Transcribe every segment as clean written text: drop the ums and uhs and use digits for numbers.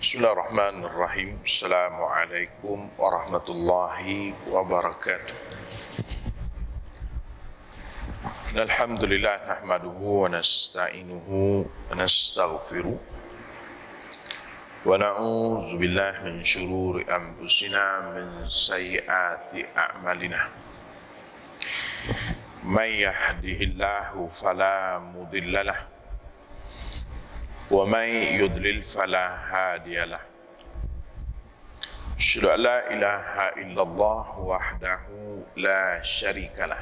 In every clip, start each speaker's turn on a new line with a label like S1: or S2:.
S1: Bismillahirrahmanirrahim. Assalamualaikum warahmatullahi wabarakatuh. Alhamdulillah nahmaduhu wa nasta'inuhu wa nastaghfiruh wa na'udzu billahi min syururi anfusina min sayyiati a'malina. May yahdihillahu fala mudilla lahu wa may yudlil fala hadiya lahu. Asyhadu an la ilaha illallah wahdahu la syarika lah.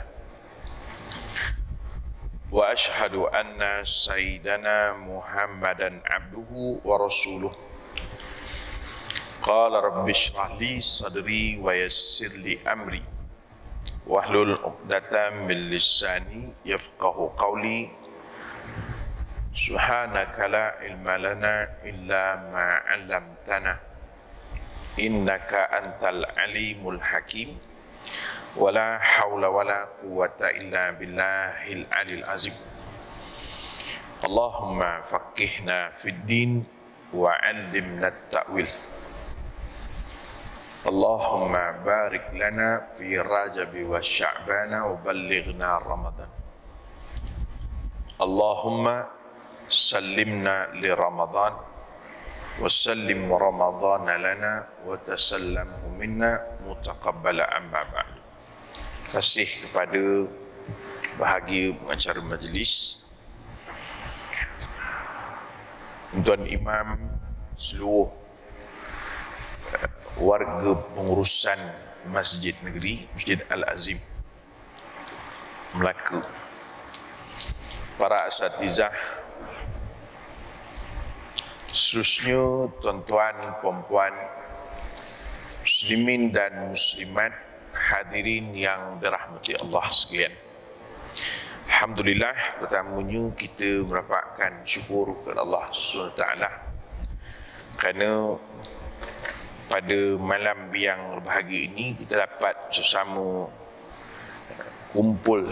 S1: Wa ashhadu anna sayyidana Muhammadan abduhu wa rasuluh. Qala rabbi shrah li sadri wa yassir li amri wahlul 'uqdatam min lisani yafqahu qawli. Subhanaka la ilma lana illa ma 'allamtana innaka antal alimul hakim. Wala haula wala quwwata illa billahil alil azim. Allahumma faqihna fid din wa 'allimna at-ta'wil. Allahumma barik lana fi Rajab wa Sya'ban wa ballighna Ramadan. Allahumma sallimna li Ramadan wa sallim Ramadan lana wa tasallamhu minna mutaqabbala amma ba'du. Kasih kepada bahagia pengacara majlis, Tuan Imam, seluruh warga pengurusan Masjid Negeri, Masjid Al-Azim Melaka, para asatizah, seterusnya tuan-tuan, puan-puan, muslimin dan muslimat, hadirin yang dirahmati Allah sekalian. Alhamdulillah, pertamanya kita merapatkan syukur kepada Allah SWT kerana pada malam yang berbahagia ini kita dapat bersama kumpul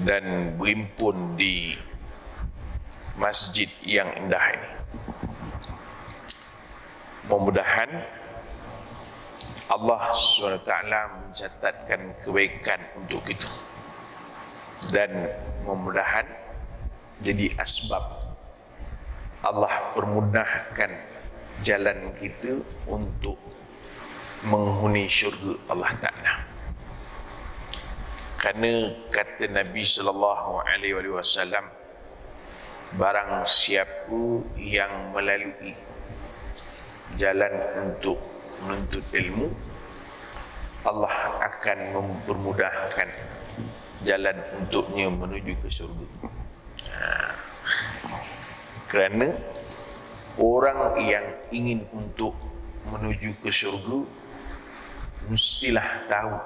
S1: dan berhimpun di masjid yang indah ini. Mudah-mudahan Allah SWT mencatatkan kebaikan untuk kita dan mudah-mudahan jadi asbab Allah permudahkan jalan kita untuk menghuni syurga Allah Ta'ala. Kerana kata Nabi SAW, barang siapa yang melalui jalan untuk menuntut ilmu, Allah akan mempermudahkan jalan untuknya menuju ke syurga. Kerana orang yang ingin untuk menuju ke syurga mestilah tahu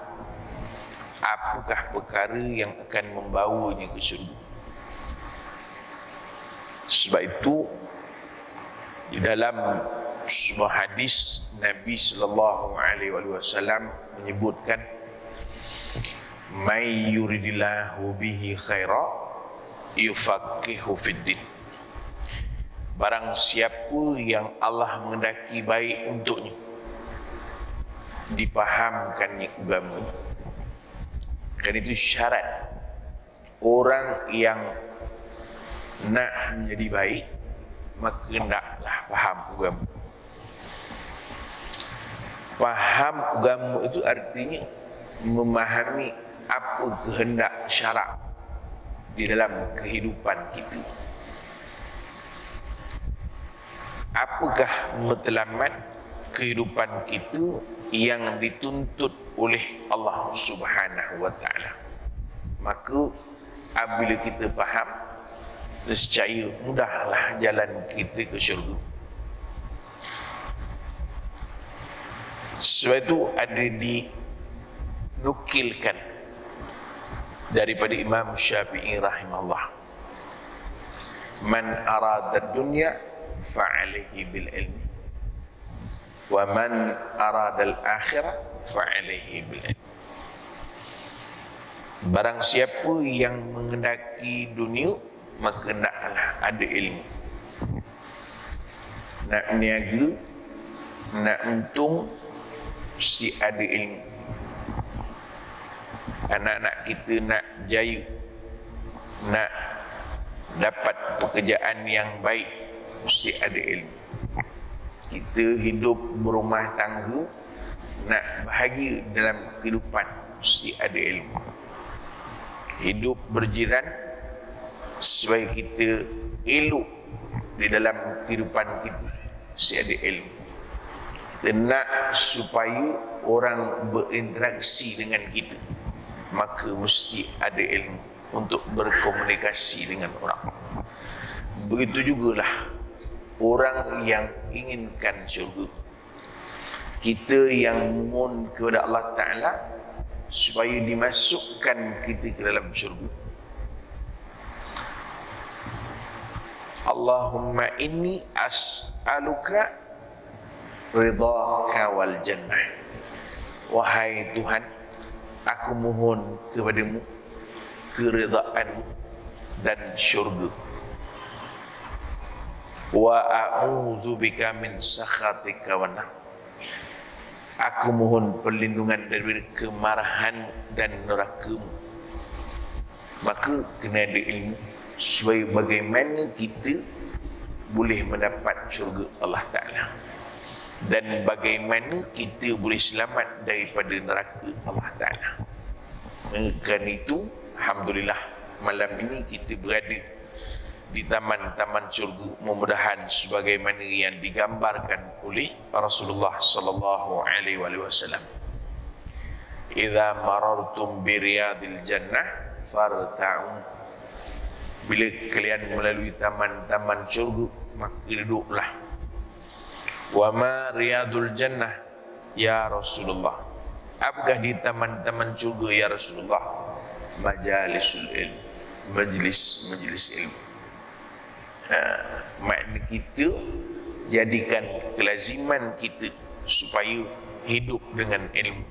S1: apakah perkara yang akan membawanya ke syurga. Sebab itu di dalam sebuah hadis Nabi sallallahu alaihi wasallam menyebutkan, may yuridillahu bihi khaira yufaqihu fid din. Barang siapa yang Allah menghendaki baik untuknya, dipahamkannya agama. Dan itu syarat orang yang nak menjadi baik, maka hendaklah faham agama. Faham agama itu artinya memahami apa kehendak syarak di dalam kehidupan kita. Apakah matlamat kehidupan kita yang dituntut oleh Allah Subhanahu wa Ta'ala. Maka apabila kita faham, nescaya mudahlah jalan kita ke syurga. Sebab itu ada dinukilkan daripada Imam Syafi'i rahimahullah, man arada dunya fa'alihi bil ilmi wa man arada al akhirah fa'alihi bil ilmi. Barang siapa yang menghendaki dunia, maka naklah ada ilmu. Nak niaga, nak untung, mesti ada ilmu. Anak-anak kita nak jaya, nak dapat pekerjaan yang baik, mesti ada ilmu. Kita hidup berumah tangga, nak bahagia dalam kehidupan, mesti ada ilmu. Hidup berjiran supaya kita elok di dalam kehidupan kita, mesti ada ilmu. Kita nak supaya orang berinteraksi dengan kita, maka mesti ada ilmu untuk berkomunikasi dengan orang. Begitu jugalah orang yang inginkan syurga. Kita yang mohon kepada Allah Ta'ala supaya dimasukkan kita ke dalam syurga. Allahumma inni as'aluka ridhaka wal jannah. Wahai Tuhan, aku mohon kepadamu keridhaan dan syurga. Wa a'udzubika min sakhatika wa nar. Aku mohon perlindungan dari kemarahan dan neraka-Mu. Maka kena ada ilmu supaya bagaimana kita boleh mendapat syurga Allah Ta'ala, dan bagaimana kita boleh selamat daripada neraka Allah Ta'ala. Kerana itu, alhamdulillah, malam ini kita berada di taman-taman syurga, mudah-mudahan sebagaimana yang digambarkan oleh Rasulullah sallallahu alaihi wasallam. Idza marartum bi riyadil jannah farta'u. Bila kalian melalui taman-taman syurga, maka duduklah. Wa ma riyadul jannah ya Rasulullah. Apakah di taman-taman syurga ya Rasulullah? Majalisul ilm, majlis ilmu. Makna kita jadikan kelaziman kita supaya hidup dengan ilmu.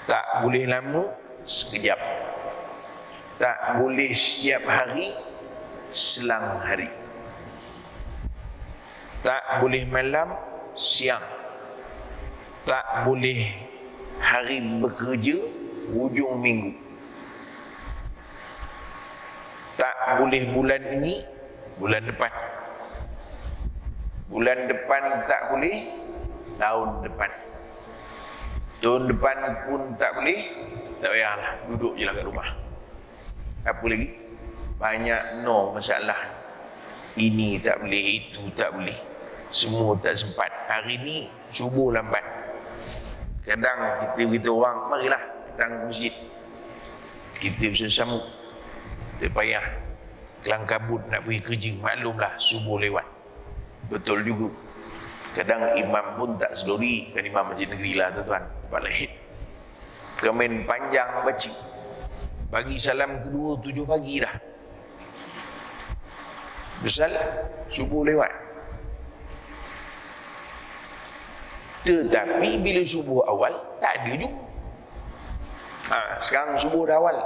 S1: Tak boleh lama, sekejap. Tak boleh setiap hari, selang hari. Tak boleh malam, siang. Tak boleh hari bekerja, hujung minggu. Tak boleh bulan ini, bulan depan. Bulan depan tak boleh, tahun depan. Tahun depan pun tak boleh, tak payahlah, duduk je lah kat rumah. Apa lagi? Banyak masalah. Ini tak boleh, itu tak boleh. Semua tak sempat. Hari ni subuh lambat. Kadang kita beritahu orang, marilah datang ke masjid. Kita bersama-sama. Tak payah kelang kabut nak pergi kerja, maklumlah subuh lewat. Betul juga. Kadang imam pun tak sedori, kan imam masjid negeri lah tuan-tuan, tempat lain. Kemen panjang baca. Bagi salam kedua 7 pagi dah. Besar subuh lewat. Tetapi bila subuh awal tak ada juga. Sekarang subuh dah awal,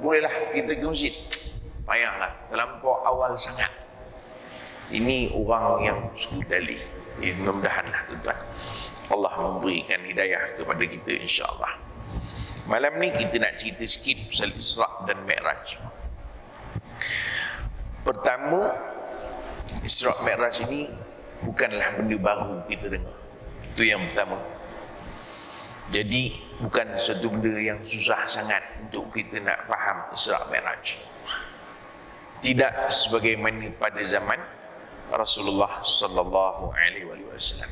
S1: bolehlah kita ke masjid. Payahlah, terlampau awal sangat. Ini orang yang suku dali. Mudah-mudahanlah tuan-tuan, Allah memberikan hidayah kepada kita insya-Allah. Malam ni kita nak cerita sikit pasal Isra dan Mi'raj. Pertama, Isra Mi'raj ini bukanlah benda baru kita dengar. Itu yang pertama. Jadi bukan satu benda yang susah sangat untuk kita nak faham Isra Mi'raj. Tidak sebagaimana pada zaman Rasulullah sallallahu alaihi wasallam.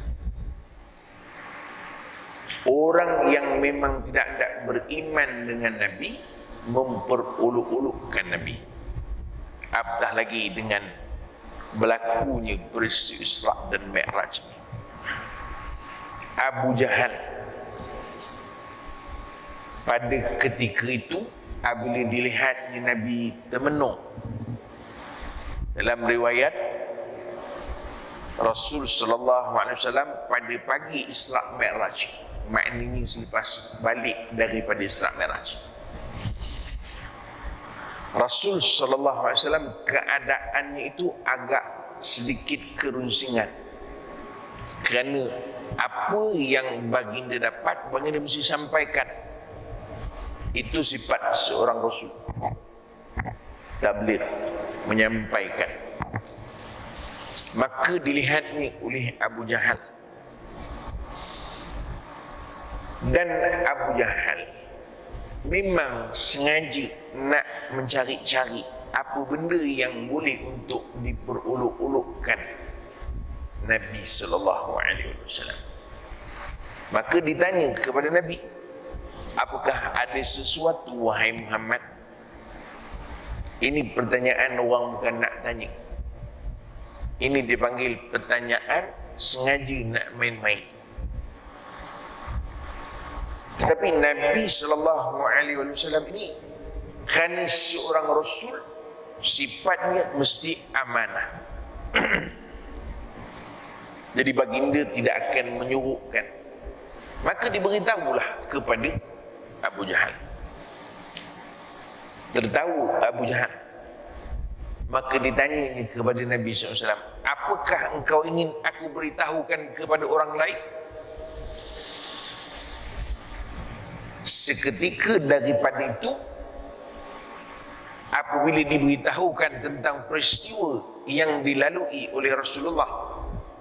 S1: Orang yang memang tidak beriman dengan Nabi memperolok-olokkan Nabi. Apatah lagi dengan berlakunya peristiwa Isra dan Mi'raj. Abu Jahal pada ketika itu, apabila dilihatnya Nabi termenung, dalam riwayat Rasul sallallahu alaihi wasallam pada pagi Isra Mi'raj, maknanya selepas balik daripada Isra Mi'raj, Rasul sallallahu alaihi wasallam keadaannya itu agak sedikit kerunsingan. Kerana apa yang baginda dapat, baginda mesti sampaikan. Itu sifat seorang Rasul. Tabligh, menyampaikan. Maka dilihat ni oleh Abu Jahal. Dan Abu Jahal memang sengaja nak mencari-cari apa benda yang boleh untuk diperolok-olokkan Nabi sallallahu alaihi wasallam. Maka ditanya kepada Nabi, apakah ada sesuatu wahai Muhammad? Ini pertanyaan orang bukan nak tanya. Ini dipanggil pertanyaan sengaja nak main-main. Tetapi Nabi sallallahu alaihi wasallam ini kerana seorang Rasul, sifatnya mesti amanah. Jadi baginda tidak akan menyurukkan. Maka diberitahulah kepada Abu Jahal. Tertahu Abu Jahal. Maka ditanya kepada Nabi SAW, apakah engkau ingin aku beritahukan kepada orang lain? Seketika daripada itu, apabila diberitahukan tentang peristiwa yang dilalui oleh Rasulullah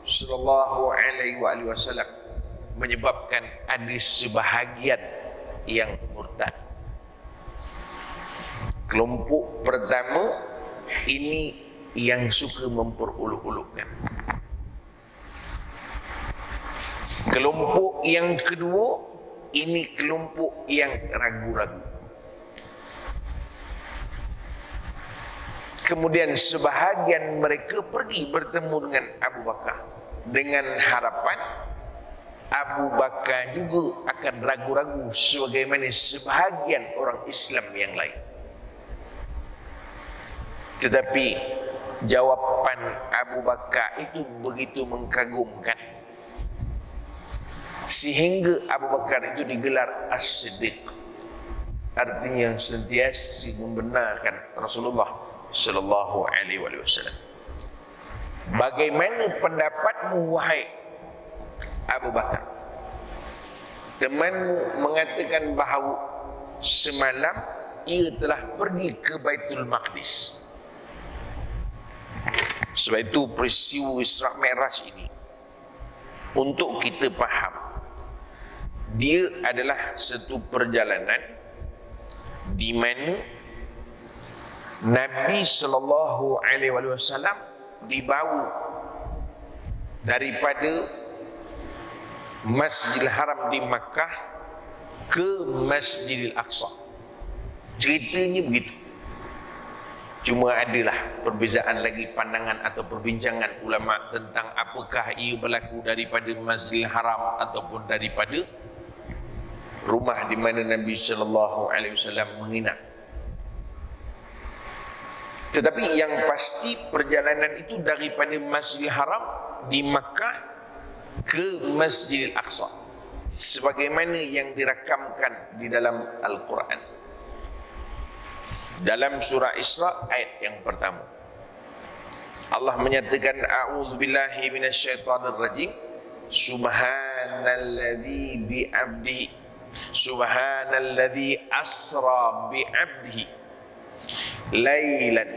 S1: sallallahu alaihi wasallam, menyebabkan ada sebahagian yang murtad. Kelompok pertama ini yang suka memperolok-olokkan. Kelompok yang kedua ini kelompok yang ragu-ragu. Kemudian sebahagian mereka pergi bertemu dengan Abu Bakar dengan harapan Abu Bakar juga akan ragu-ragu sebagaimana sebahagian orang Islam yang lain. Tetapi jawapan Abu Bakar itu begitu mengkagumkan sehingga Abu Bakar itu digelar As-Siddiq, artinya sentiasa membenarkan Rasulullah sallallahu alaihi wasallam. Bagaimana pendapatmu wahai Abu Bakar? Temanmu mengatakan bahawa semalam ia telah pergi ke Baitul Maqdis. Sebab itu peristiwa Isra Mi'raj ini, untuk kita faham, dia adalah satu perjalanan di mana Nabi sallallahu alaihi wasallam dibawa daripada Masjidil Haram di Makkah ke Masjidil Aqsa. Ceritanya begitu. Cuma adalah perbezaan lagi pandangan atau perbincangan ulama tentang apakah ia berlaku daripada Masjidil Haram ataupun daripada rumah di mana Nabi sallallahu alaihi wasallam menginap. Tetapi yang pasti perjalanan itu daripada Masjidil Haram di Makkah ke Masjidil Aqsa, sebagaimana yang dirakamkan di dalam Al-Quran. Dalam surah Isra ayat yang pertama, Allah menyatakan, a'udzubillahi minasyaitonirrajim, subhanalladzi bi'abdihi, subhanalladzi asra bi'abdihi lailan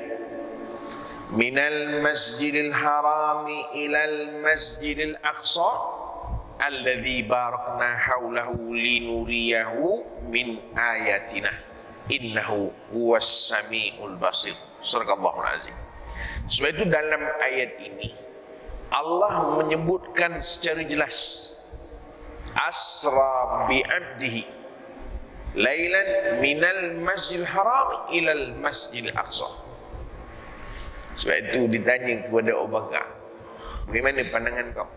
S1: minal masjidil harami ilal masjidil aqsa alladzi barakna haulahu linuriyahu min ayatina innahu huwas samiul basir. Sadaqallahul azim. Sebab itu dalam ayat ini Allah menyebutkan secara jelas asra bi'abdihi lailan minal masjidil haram ilal masjidil aqsa. Sebab itu ditanya kepada Abu Bakar, bagaimana pandangan kau?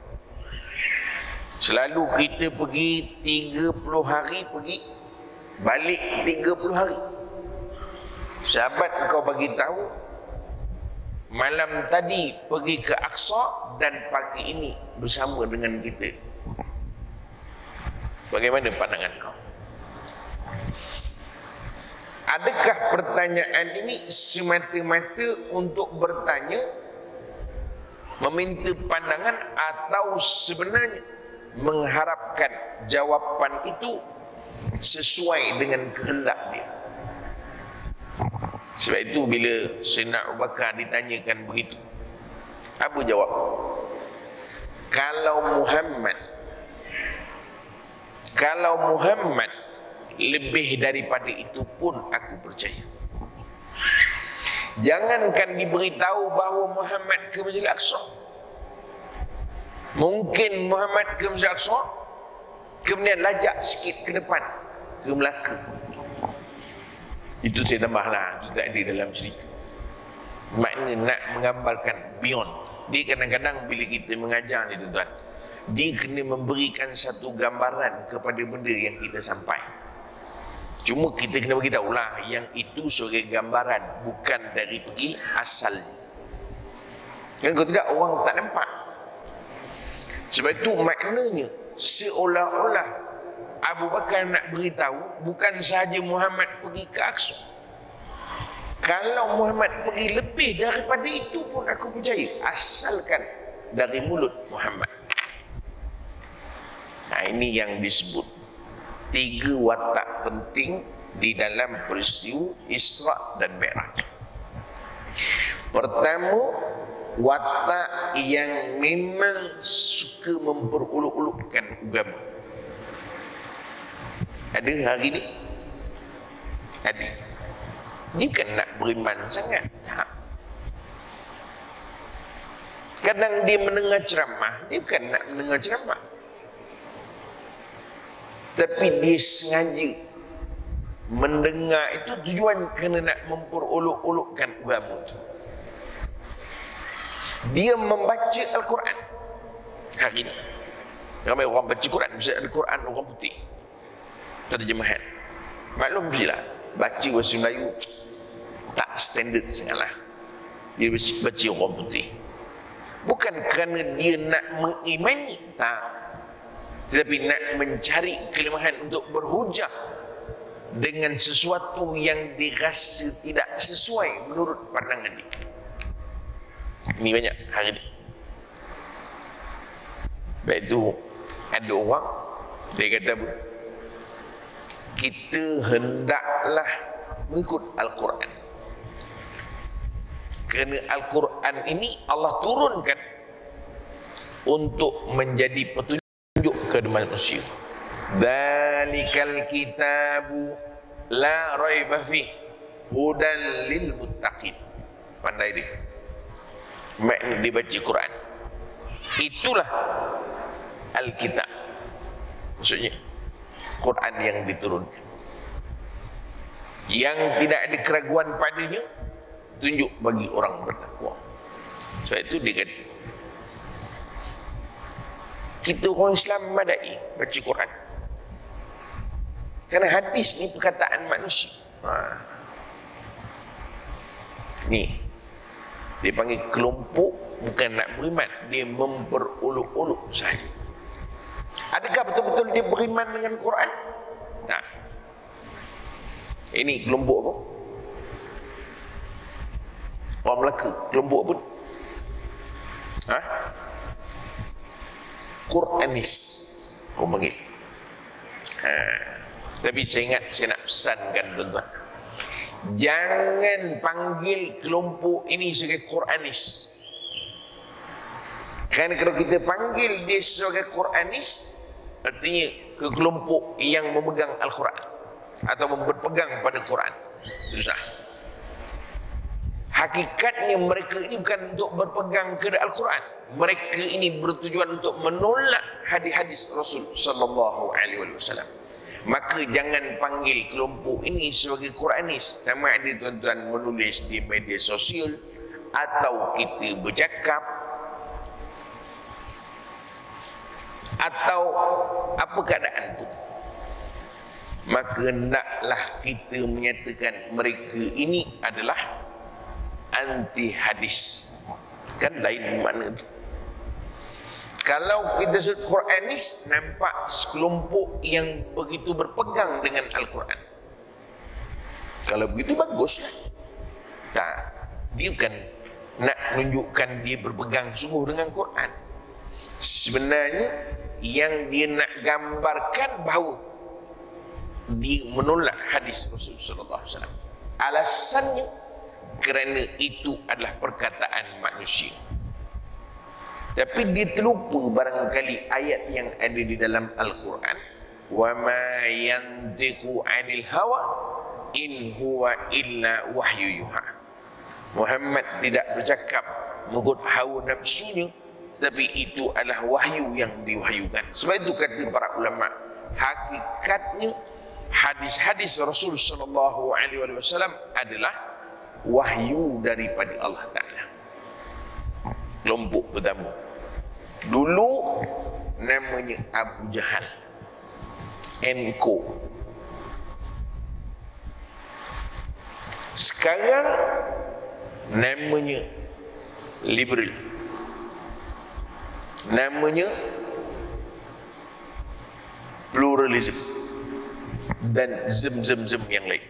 S1: Selalu kita pergi 30 hari pergi, balik 30 hari. Sahabat kau bagi tahu malam tadi pergi ke Aqsa dan pagi ini bersama dengan kita. Bagaimana pandangan kau? Adakah pertanyaan ini semata-mata untuk bertanya, meminta pandangan, atau sebenarnya mengharapkan jawapan itu sesuai dengan kehendak dia? Sebab itu bila Sayyidina Abu Bakar ditanyakan begitu, Abu jawab, kalau Muhammad lebih daripada itu pun aku percaya. Jangankan diberitahu bahawa Muhammad ke Masjid Al-Aqsa, mungkin Muhammad ke Masjid Al-Aqsa, kemudian lajak sikit ke depan ke Melaka. Itu saya tambahlah, itu tak ada dalam cerita. Makna nak menggambarkan beyond. Dia kadang-kadang bila kita mengajar ni tuan-tuan, dia kena memberikan satu gambaran kepada benda yang kita sampai. Cuma kita kena beritahu lah yang itu sebagai gambaran, bukan dari pergi asalnya. Kan kalau tidak orang tak nampak. Sebab itu maknanya seolah-olah Abu Bakar nak beritahu bukan sahaja Muhammad pergi ke Aqsa. Kalau Muhammad pergi lebih daripada itu pun aku percaya, asalkan dari mulut Muhammad. Nah, ini yang disebut 3 watak penting di dalam peristiwa Isra dan Mi'raj. Pertama, watak yang memang suka memperuluk-ulukkan agama. Ada hari ni? Ada. Dia kan nak beriman sangat. Tak. Kadang dia mendengar ceramah, dia bukan nak mendengar ceramah, tapi dia sengaja mendengar itu tujuan kerana nak memperolok-olokkan agama itu. Dia membaca Al-Quran hari ini. Ramai orang baca Quran, mesti ada Quran orang putih terjemahan. Maklum je lah, baca bahasa Melayu tak standard sangatlah. Dia baca orang putih. Bukan kerana dia nak mengimani, tak, tetapi nak mencari kelemahan untuk berhujah dengan sesuatu yang dirasa tidak sesuai menurut pandangan dia. Ini banyak hari ini. Baik itu ada orang dia kata apa? Kita hendaklah mengikut Al-Quran. Kerana Al-Quran ini Allah turunkan untuk menjadi petunjuk kepada manusia. Dzalikal kitabu la raiba fi hudan lil muttaqin. Pandai dia. Makna dia baca Quran. Itulah Al-Kitab. Maksudnya Quran yang diturunkan, yang tidak ada keraguan padanya, tunjuk bagi orang bertakwa. Sebab itu dia kata kita orang Islam memadai baca Quran. Kerana hadis ni perkataan manusia. Ni dia panggil kelompok bukan nak beriman, dia memperolok-olok sahaja. Adakah betul-betul dia beriman dengan Quran? Tak. Ini kelompok apa? Orang Melaka, kelompok apa? Quranis orang panggil. Tapi saya ingat, saya nak pesankan tuan-tuan, jangan panggil kelompok ini sebagai Quranis. Kerana kalau kita panggil dia sebagai Quranis, artinya ke kelompok yang memegang Al-Quran atau berpegang pada Quran. Susah. Hakikatnya mereka ini bukan untuk berpegang kepada Al-Quran. Mereka ini bertujuan untuk menolak hadis-hadis Rasul sallallahu alaihi wasallam. Maka jangan panggil kelompok ini sebagai Quranis. Sama ada tuan-tuan menulis di media sosial atau kita bercakap atau apa keadaan itu, maka hendaklah kita menyatakan mereka ini adalah anti hadis. Kan lain makna itu. Kalau kita sebut Quranis, nampak sekelompok yang begitu berpegang dengan Al-Quran. Kalau begitu baguslah. Tak, dia bukan nak menunjukkan dia berpegang sungguh dengan Quran. Sebenarnya yang dia nak gambarkan bahawa dia menolak hadis Rasulullah SAW. Alasannya kerana itu adalah perkataan manusia. Tapi dia terlupa barangkali ayat yang ada di dalam Al-Quran. Wa ma yantiqu 'anil hawa in huwa illa wahyu yuha. Muhammad tidak bercakap mengikut hawa nafsunya, tetapi itu adalah wahyu yang diwahyukan. Sebab itu kata para ulama, hakikatnya hadis-hadis Rasul sallallahu alaihi wasallam adalah wahyu daripada Allah Taala. Kelompok pertama dulu namanya Abu Jahal, Enko. Sekarang namanya liberal, namanya pluralism dan zem yang lain.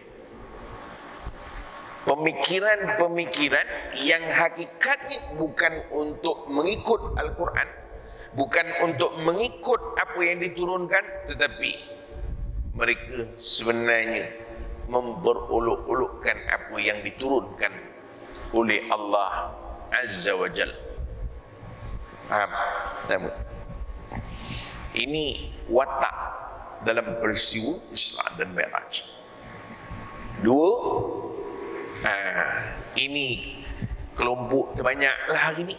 S1: Pemikiran-pemikiran yang hakikatnya bukan untuk mengikut Al-Quran, bukan untuk mengikut apa yang diturunkan, tetapi mereka sebenarnya memperolok-olokkan apa yang diturunkan oleh Allah Azza wa Jalla. Faham? Tahu? Ini watak dalam peristiwa Isra dan Mi'raj. Dua, ini kelompok terbanyaklah hari ini.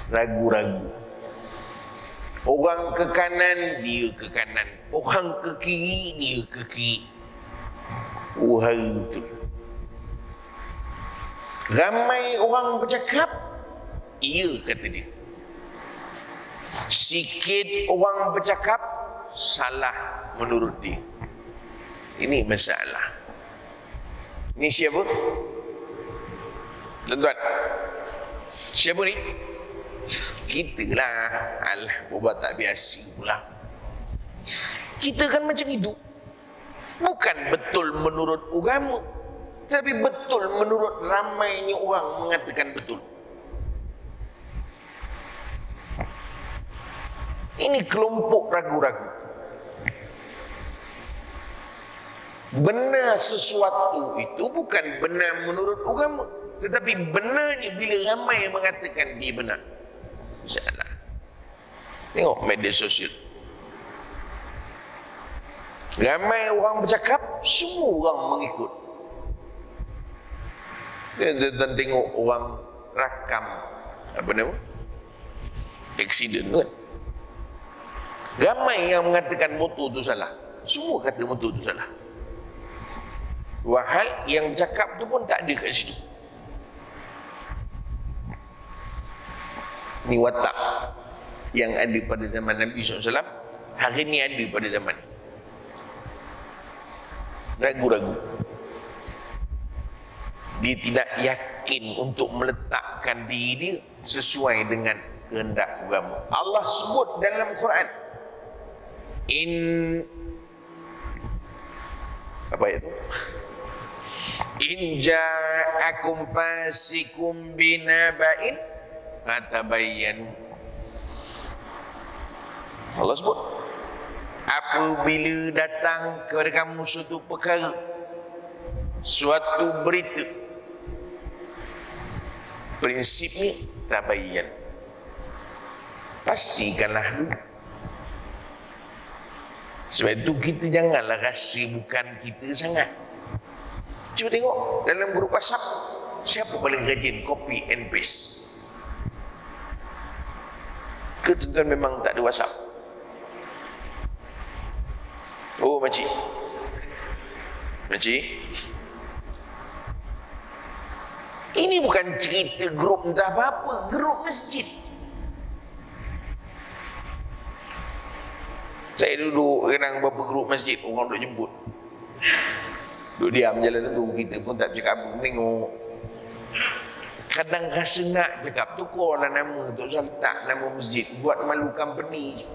S1: Ragu-ragu. Orang ke kanan, dia ke kanan. Orang ke kiri, dia ke kiri. Hari itu. Ramai orang bercakap, iya kata dia. Sikit orang bercakap, salah menurut dia. Ini masalah. Ini siapa? Tuan-tuan, siapa ni? Kita lah. Alah, buat tak biasa pula. Kita kan macam itu. Bukan betul menurut agama, tapi betul menurut ramainya orang mengatakan betul. Ini kelompok ragu-ragu. Benar sesuatu itu bukan benar menurut agama, tetapi benarnya bila ramai yang mengatakan dia benar. Salah. Tengok media sosial. Ramai orang bercakap, semua orang mengikut. Dan tengok orang rakam apa nama? Aksiden kan? Ramai yang mengatakan motor itu salah. Semua kata motor itu salah. Wahal yang bercakap tu pun tak ada kat situ. Ini watak yang ada pada zaman Nabi SAW, hari ini ada pada zaman ini. Ragu-ragu. Dia tidak yakin untuk meletakkan diri dia sesuai dengan kehendak agama. Allah sebut dalam Quran, apa itu? In ja'akum fasikum binaba'in fatabayyanu. Allah sebut, apabila datang kepada kamu suatu perkara, suatu berita, prinsipnya tabayyan, pastikanlah dulu. Sebab itu kita janganlah rasa bukan kita sangat. Cuba tengok dalam grup WhatsApp, siapa paling rajin copy and paste? Ke tuan memang tak ada WhatsApp? Oh, makcik. Makcik. Ini bukan cerita grup entah apa-apa, grup masjid. Saya duduk kadang beberapa grup masjid, orang duduk jemput. Duduk diam jalan tu, kita pun tak cakap apa, menengok. Kadang rasa nak cakap, tukarlah nama, tak usah letak nama masjid, buat malu company je.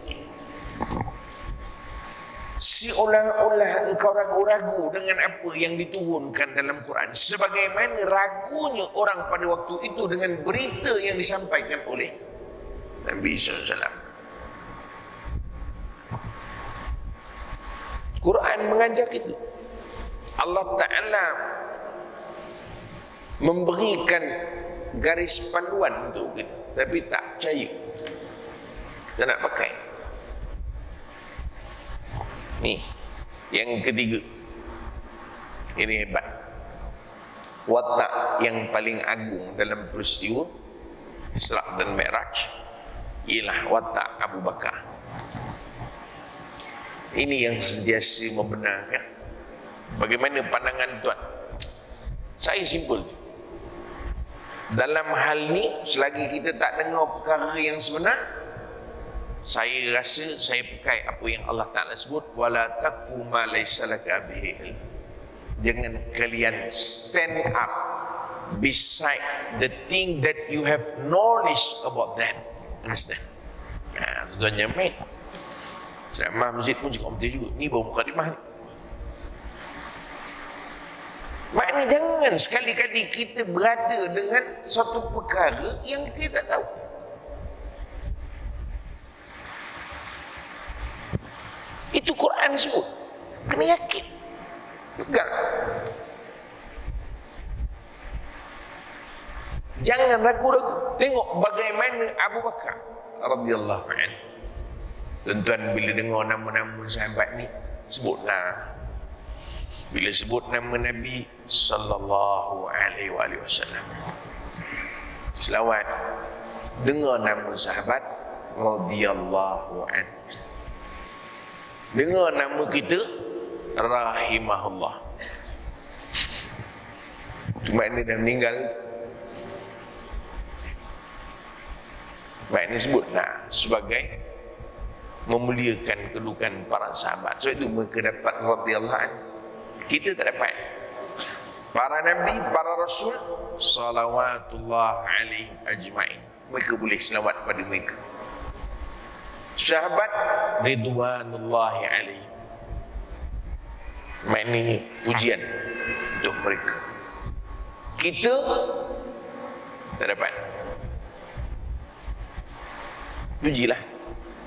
S1: Seolah-olah engkau ragu-ragu dengan apa yang diturunkan dalam Quran, sebagaimana ragunya orang pada waktu itu dengan berita yang disampaikan oleh Nabi SAW. Quran mengajar kita. Allah Ta'ala memberikan garis panduan untuk kita, tapi tak percaya. Kita nak pakai. Ni, yang ketiga. Ini hebat. Watak yang paling agung dalam peristiwa Isra dan Mi'raj ialah watak Abu Bakar. Ini yang sentiasa membenarkan. Bagaimana pandangan tuan? Saya simpul. Dalam hal ni, selagi kita tak dengar perkara yang sebenar, saya rasa saya pakai apa yang Allah Ta'ala sebut, wala taqfu ma laysa laka bihi ilm. Jangan kalian stand up beside the thing that you have knowledge about that. Understand? Tuan nyamai ceramah masjid pun cukup betul juga. Ni baru mukadimah ni. Maknanya jangan sekali-kali kita berada dengan suatu perkara yang kita tak tahu. Itu Quran sebut. Kena yakin. Pegang. Jangan ragu-ragu. Tengok bagaimana Abu Bakar radhiyallahu anhu. Tuan-tuan bila dengar nama-nama sahabat ni, sebutlah. Bila sebut nama Nabi sallallahu alaihi wasallam, selawat. Dengar nama sahabat radhiyallahu anhu. Dengar nama kita rahimahullah. Cuma ini dah meninggal. Baik, ini sebutlah sebagai memuliakan kedudukan para sahabat. Sebab itu mereka dapat radhiyallahu anhu. Kita tak dapat. Para nabi, para rasul salawatullah alaihim ajma'in, mereka boleh selawat pada mereka. Sahabat ridwanullahi alaihim, maknanya pujian untuk mereka. Kita tak dapat. Pujilah.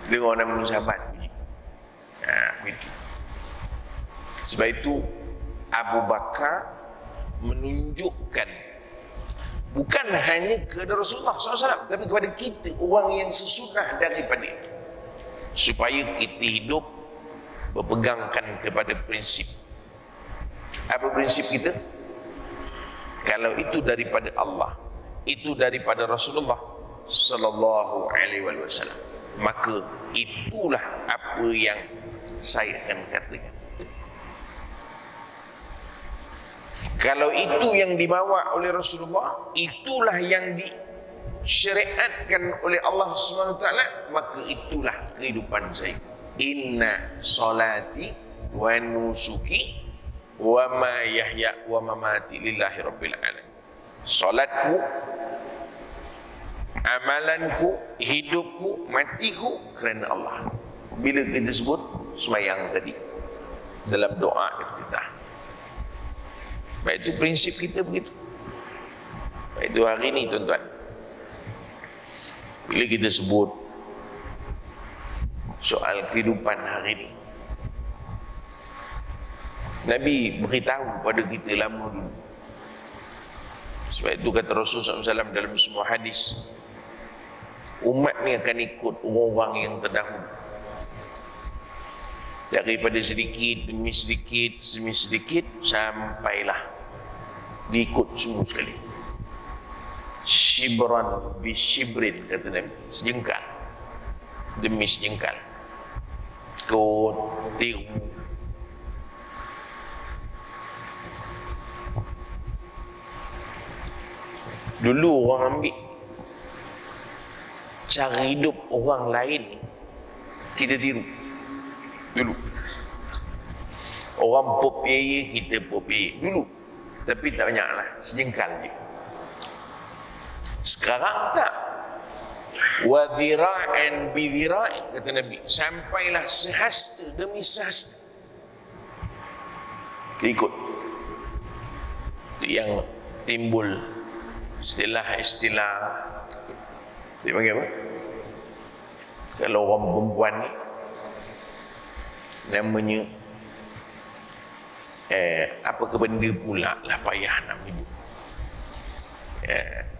S1: Dengar nama sahabat, puji. Begitu. Sebab itu Abu Bakar menunjukkan bukan hanya kepada Rasulullah SAW, tapi kepada kita, orang yang sesudah daripada itu, supaya kita hidup berpegangkan kepada prinsip. Apa prinsip kita? Kalau itu daripada Allah, itu daripada Rasulullah sallallahu alaihi wasallam, maka itulah apa yang saya akan katakan. Kalau itu yang dibawa oleh Rasulullah, itulah yang disyariatkan oleh Allah SWT, maka itulah kehidupan saya. Inna salati wa nusuki wa ma yahya wa mamati lillahi rabbil alamin. Salatku, amalanku, hidupku, matiku kerana Allah. Bila kita sebut sembahyang tadi dalam doa iftitah, baik itu prinsip kita begitu. Baik itu hari ini tuan-tuan, bila kita sebut soal kehidupan hari ini, Nabi beritahu pada kita lama dulu. Sebab itu kata Rasulullah SAW dalam semua hadis, umat ni akan ikut orang-orang yang terdahulu, daripada sedikit demi sedikit, demi sedikit, sampailah diikut semua sekali. Shibran bi shibrin, kata Nabi, sejengkal demi sejengkal, ikut tiru. Dulu orang ambil cara hidup orang lain, kita tiru. Dulu orang pop ye, kita pop ye dulu, tapi tak banyaklah, sejengkal je. Sekarang tak. Wa dhira'an bi dhira'in, kata Nabi, sampailah sehasta demi sehasta. ikut. Itu yang timbul istilah-istilah dia panggil apa? Kalau orang perempuan ni namanya apa ke benda pula lah payah nak menyebut.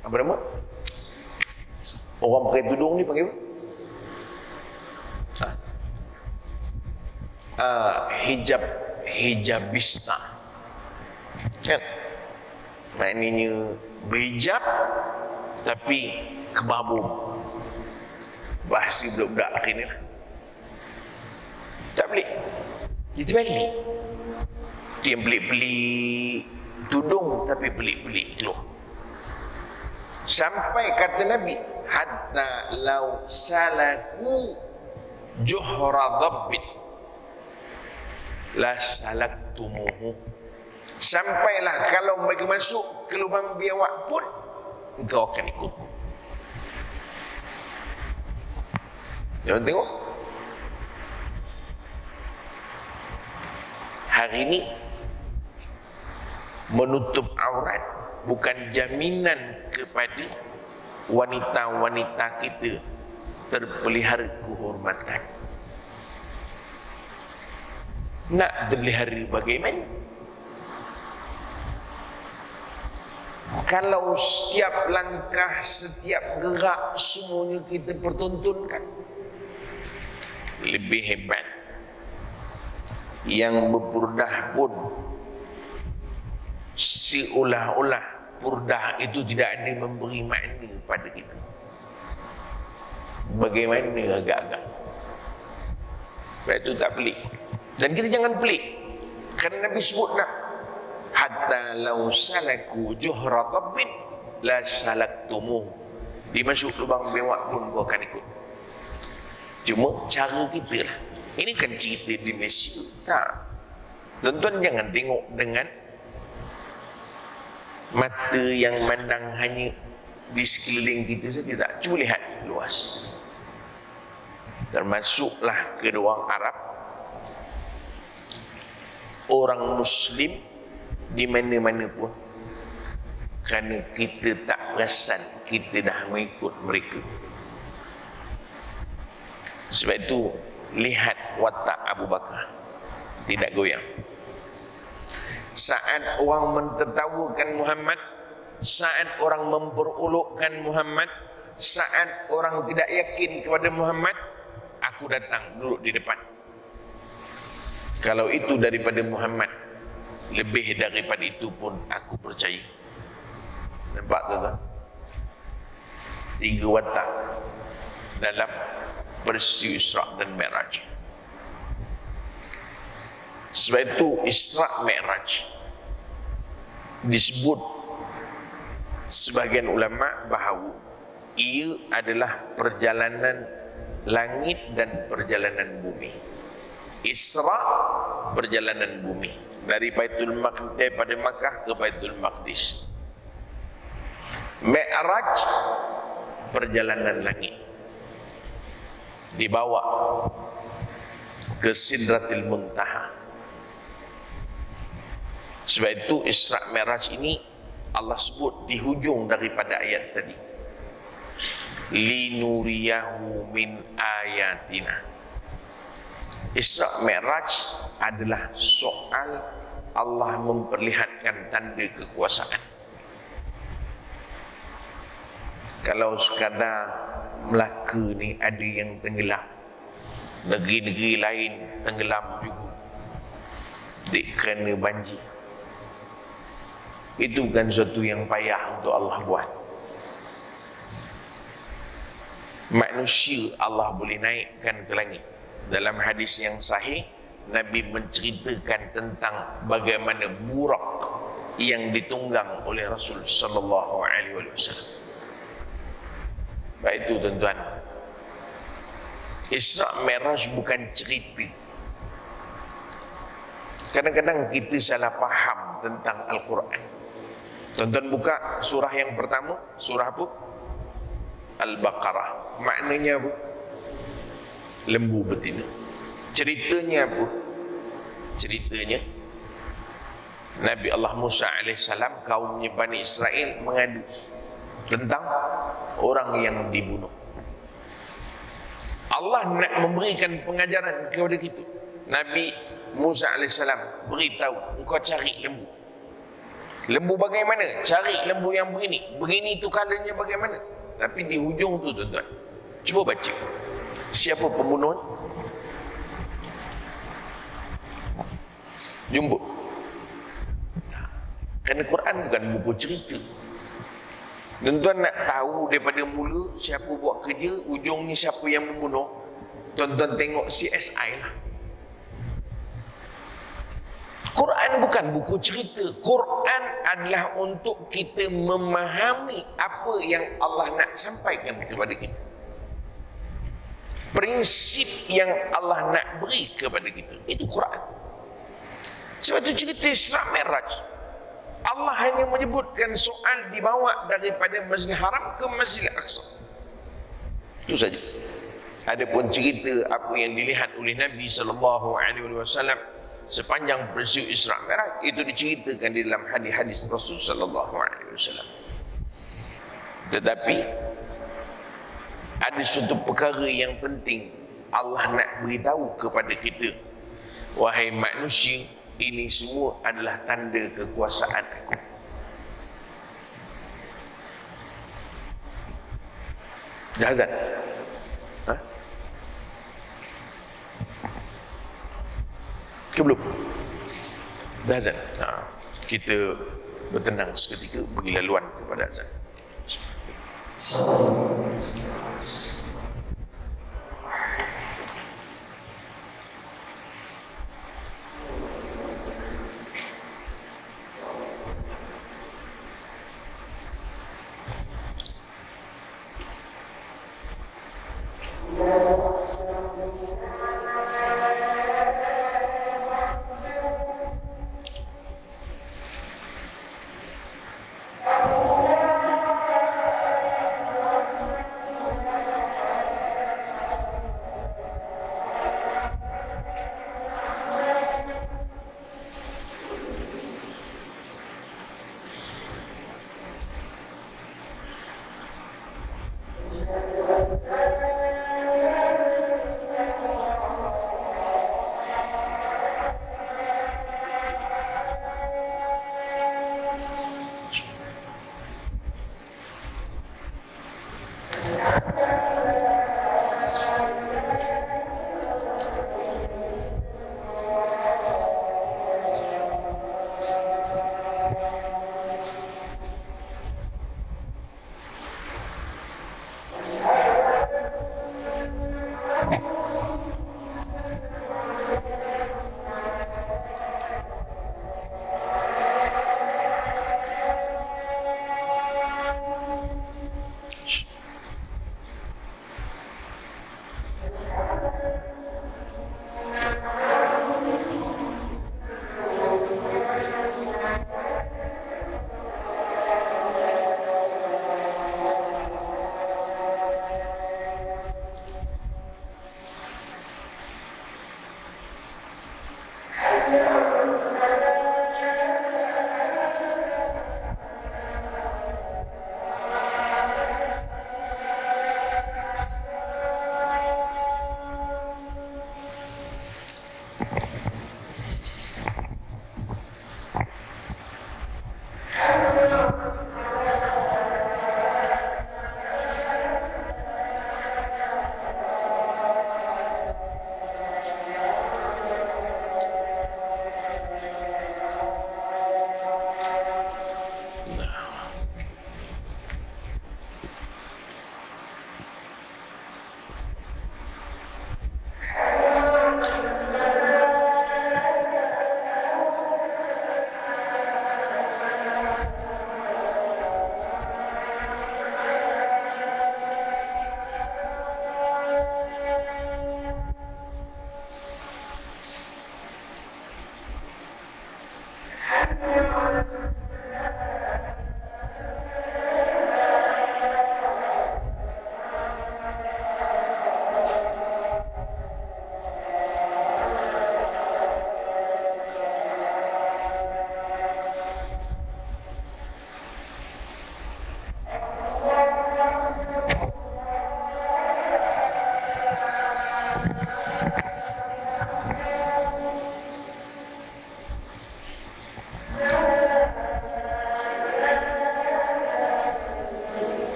S1: Apa nama? Orang pakai tudung ni panggil apa? Hijabista. Kan? Maknanya berhijab tapi kebabum. Bahasa budak-budak akhir ni lah. Tak pelik. Kita balik. Dia pelik-pelik tudung tapi pelik-pelik keluar. Sampai kata Nabi, hatta law salaku juhra dhabbin la salaktumuhu. Sampailah kalau mereka masuk ke lubang biawak pun engkau akan ikut. Jangan tengok. Hari ini menutup aurat bukan jaminan kepada wanita-wanita kita terpelihara kehormatan. Nak terpelihara bagaimana? Kalau setiap langkah, setiap gerak semuanya kita pertontonkan, lebih hebat yang berpurdah pun seolah-olah purdah itu tidak ada memberi makna pada kita. Bagaimana agak-agak? Sebab itu tak pelik. Dan kita jangan pelik, kerana Nabi sebut nak hatta law salaku juhra dhabbin la salaktumuh. Dimasuk lubang bewak pun kau akan ikut. Cuma cara kita lah. Ini kan cerita di Malaysia. Tak. Tuan-tuan jangan tengok dengan mata yang mandang hanya di sekeliling kita saja. Tak. Cuba lihat luas. Termasuklah kedua orang Arab, orang Muslim di mana-mana pun, kerana kita tak perasan kita dah mengikut mereka. Sebab itu lihat watak Abu Bakar, tidak goyang. Saat orang mentertawakan Muhammad, saat orang memperolokkan Muhammad, saat orang tidak yakin kepada Muhammad, aku datang duduk di depan. Kalau itu daripada Muhammad, lebih daripada itu pun aku percaya. Nampak tak? Tiga watak dalam peristiwa Isra dan Mi'raj. Sebab itu Isra Mi'raj disebut sebagian ulama bahawa ia adalah perjalanan langit dan perjalanan bumi. Isra perjalanan bumi dari Baitul Maqdis, daripada Makkah ke Baitul Maqdis. Mi'raj perjalanan langit, dibawa ke Sidratil Muntaha. Sebab itu Isra Mi'raj ini Allah sebut di hujung daripada ayat tadi, linuriyahu min ayatina. Isra Mi'raj adalah soal Allah memperlihatkan tanda kekuasaan. Kalau sekadar Melaka ni ada yang tenggelam, negeri-negeri lain tenggelam juga kerana banjir, itu bukan sesuatu yang payah untuk Allah buat. Manusia Allah boleh naikkan ke langit. Dalam hadis yang sahih, Nabi menceritakan tentang bagaimana burak yang ditunggang oleh Rasul sallallahu alaihi wasallam. Baik itu tuan-tuan, Isra Mi'raj bukan cerita. Kadang-kadang kita salah faham tentang Al-Quran. Tuan-tuan buka surah yang pertama, surah apa? Al-Baqarah. Maknanya apa? Lembu betina. Ceritanya apa? Ceritanya Nabi Allah Musa alaihissalam, kaumnya Bani Israel mengadu tentang orang yang dibunuh. Allah nak memberikan pengajaran kepada kita. Nabi Musa alaihissalam beritahu, engkau cari lembu. Lembu bagaimana? Cari lembu yang begini. Begini tu kalanya bagaimana? Tapi di hujung tu tuan-tuan, cuba baca. Siapa pembunuh? Jumbo. Kerana Quran bukan buku cerita. Tuan-tuan nak tahu daripada mula siapa buat kerja, ujungnya siapa yang membunuh, tuan-tuan tengok CSI lah. Quran bukan buku cerita. Quran adalah untuk kita memahami apa yang Allah nak sampaikan kepada kita. Prinsip yang Allah nak beri kepada kita, itu Quran. Sebab itu cerita Isra Mi'raj, Allah hanya menyebutkan soal dibawa daripada Masjidil Haram ke Masjidil Aqsa. Itu saja. Adapun cerita apa yang dilihat oleh Nabi SAW sepanjang peristiwa Isra Mi'raj, itu diceritakan di dalam hadis-hadis Rasul SAW. Tetapi ada suatu perkara yang penting Allah nak beritahu kepada kita, wahai manusia, ini semua adalah tanda kekuasaan aku. Dah azan? Ha? Ke belum? Dah azan? Ha. Kita bertenang seketika, bagi laluan kepada azan.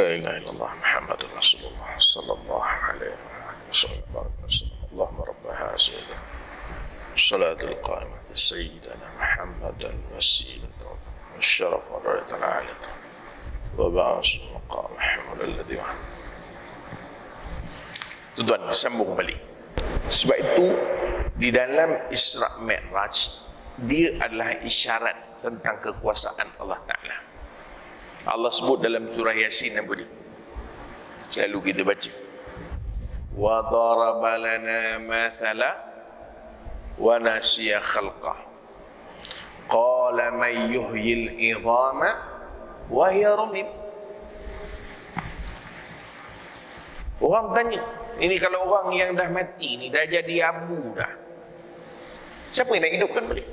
S1: La ilaha illallah Muhammadur Rasulullah sallallahu alaihi wasallam. Allahumma rabb hadhihi salatul qa'imah sayyidina Muhammadan wasilatan wasyaraf wa ra'atul alim wa ba'as maqam Muhammad alladhi wa. Tuan sambung balik. Sebab itu di dalam Isra Mi'raj dia adalah isyarat tentang kekuasaan Allah Ta'ala. Allah sebut dalam surah Yasin apa ni? Selalu kita baca. Wa daraba lana mathala wa nasiya khalqah. Qala man yuhyil idhama wa hiya ramim. Orang tanya, ini kalau orang yang dah mati ni, dah jadi abu dah, siapa yang nak hidupkan balik?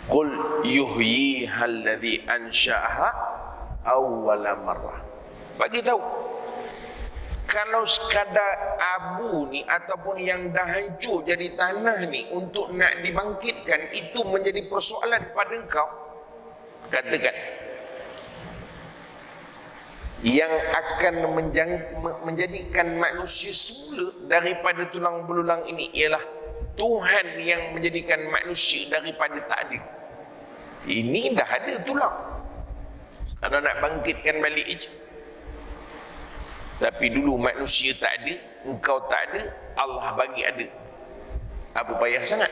S1: Qul yuhyiha alladhi ansha'aha awwala marrah. Bagi tahu, kalau sekadar abu ni ataupun yang dah hancur jadi tanah ni untuk nak dibangkitkan, itu menjadi persoalan pada engkau. Katakan, yang akan menjadikan manusia semula daripada tulang belulang ini ialah Tuhan yang menjadikan manusia daripada tak ada. Ini dah ada tulang, kalau nak bangkitkan balik je. Tapi dulu manusia tak ada, engkau tak ada, Allah bagi ada. Apa payah sangat?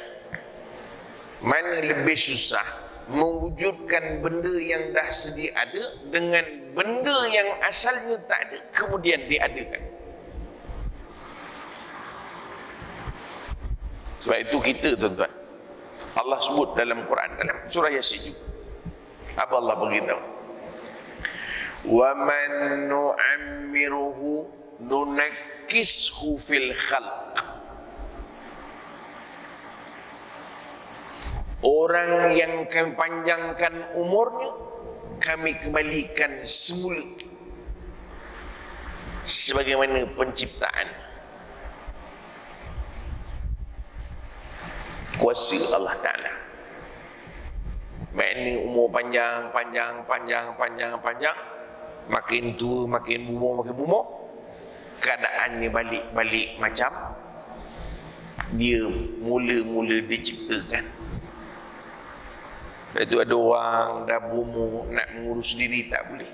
S1: Mana lebih susah mewujudkan benda yang dah sedia ada dengan benda yang asalnya tak ada kemudian diadakan. Sebab itu kita tuan-tuan, Allah sebut dalam Quran, dalam surah Yasin juga, apa Allah beritahu? Wa man nu'ammiruhu nunakkishu fil khalq. Orang yang kami panjangkan umurnya, kami kembalikan semula sebagaimana penciptaan. Kuasa Allah Ta'ala. Maknanya umur panjang, makin tua, makin bumur, keadaannya balik macam dia mula-mula diciptakan. Itu ada orang dah berumur nak mengurus diri tak boleh.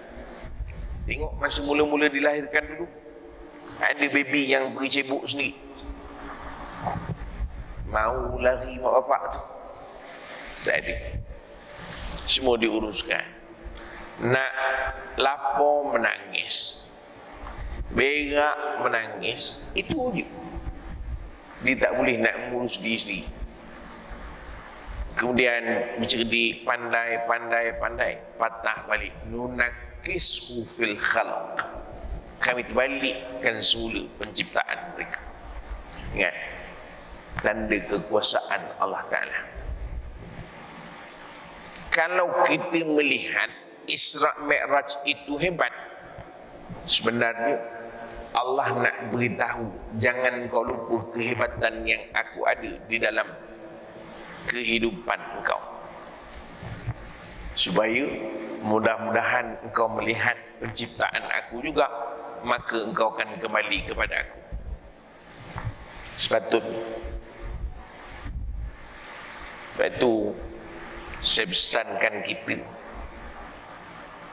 S1: Tengok masa mula-mula dilahirkan dulu, ada baby yang pergi cebok sendiri, mau lari mak bapak tu tak ada, semua diuruskan. Nak lapar menangis, berak menangis, itu je. Dia tak boleh nak mengurus diri sendiri. Kemudian bercerdik, pandai, patah balik. Nunakkishu fil khalq. Kami terbalikkan semula penciptaan mereka. Ingat, tanda kekuasaan Allah Ta'ala. Kalau kita melihat Isra Mi'raj itu hebat, sebenarnya Allah nak beritahu, jangan kau lupa kehebatan yang aku ada di dalam kehidupan engkau, supaya mudah-mudahan engkau melihat penciptaan aku juga, maka engkau akan kembali kepada aku. Sepatutnya. Sebab itu saya pesankan kita,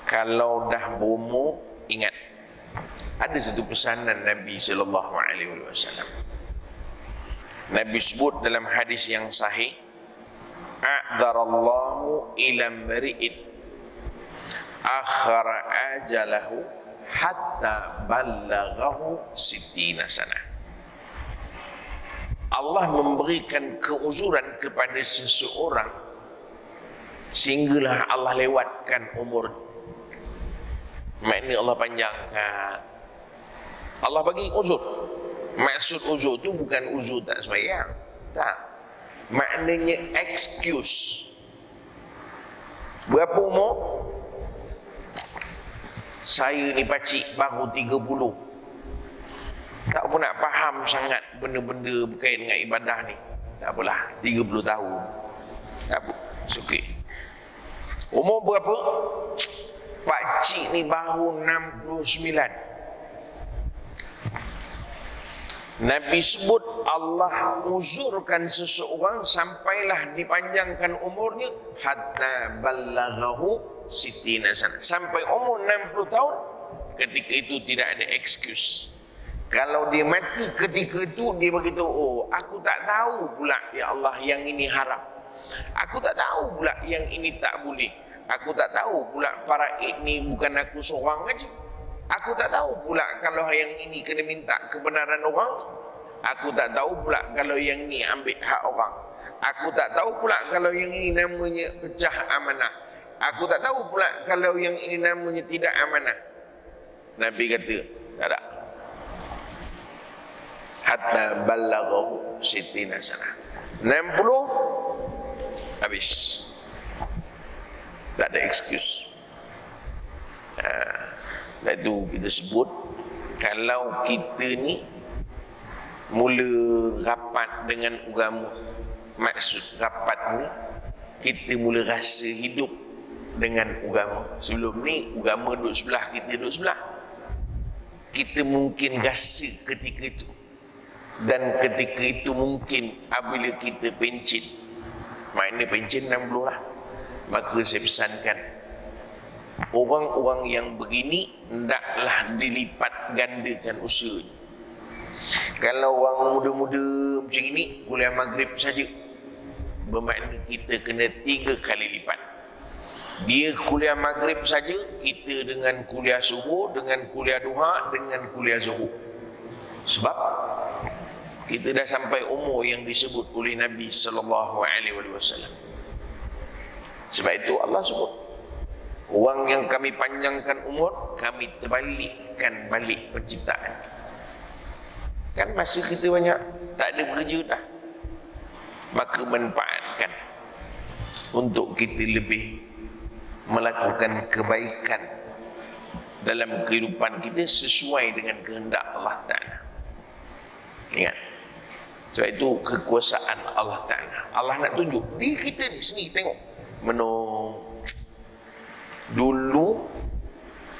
S1: kalau dah berumur, ingat, ada satu pesanan Nabi SAW. Nabi sebut dalam hadis yang sahih, a'dzarallahu ila mri'in akhara ajalahu hatta ballaghahu 60 sanah. Allah memberikan keuzuran kepada seseorang sehinggalah Allah lewatkan umur. Maknanya Allah panjangkan, Allah bagi uzur. Maksud uzur tu bukan uzur tak sembahyang, tak. Maknanya excuse. Berapa umur? Saya ni pakcik baru 30. Tak pun nak faham sangat benda-benda berkait dengan ibadah ni. Tak apalah, 30 tahun. Tak apa, it's okay. Umur berapa? Pakcik ni baru 69. Nabi sebut Allah uzurkan seseorang sampailah dipanjangkan umurnya hatta ballaghahu sittina sana. Sampai umur 60 tahun, ketika itu tidak ada excuse. Kalau dia mati ketika itu, dia berkata, oh aku tak tahu pula ya Allah yang ini haram. Aku tak tahu pula yang ini tak boleh. Aku tak tahu pula faraid ni bukan aku seorang aja. Aku tak tahu pula kalau yang ini kena minta kebenaran orang. Aku tak tahu pula kalau yang ini ambil hak orang. Aku tak tahu pula kalau yang ini namanya pecah amanah. Aku tak tahu pula kalau yang ini namanya tidak amanah. Nabi kata, tak ada. Hatta ballaghahu sittina sana. 60 habis. Tak ada excuse. Itu kita sebut, kalau kita ni mula rapat dengan agama, maksud rapat ni kita mula rasa hidup dengan agama. Sebelum ni agama duduk sebelah, kita duduk sebelah. Kita mungkin rasa ketika itu, dan ketika itu mungkin apabila kita pencin, maknanya pencin 60 lah, maka saya pesankan orang-orang yang begini hendaklah dilipat gandakan usahanya. Kalau orang muda-muda macam ini kuliah maghrib saja, bermakna kita kena 3 kali lipat. Dia kuliah maghrib saja, kita dengan kuliah subuh, dengan kuliah duha, dengan kuliah zuhur. Sebab kita dah sampai umur yang disebut oleh Nabi SAW. Sebab itu Allah sebut, orang yang kami panjangkan umur, kami terbalikkan balik penciptaan. Kan masa kita banyak tak ada bekerja dah, maka manfaatkan untuk kita lebih melakukan kebaikan dalam kehidupan kita sesuai dengan kehendak Allah Ta'ala. Ingat, sebab itu kekuasaan Allah Ta'ala. Allah nak tunjuk diri kita ni sini, tengok menung. Dulu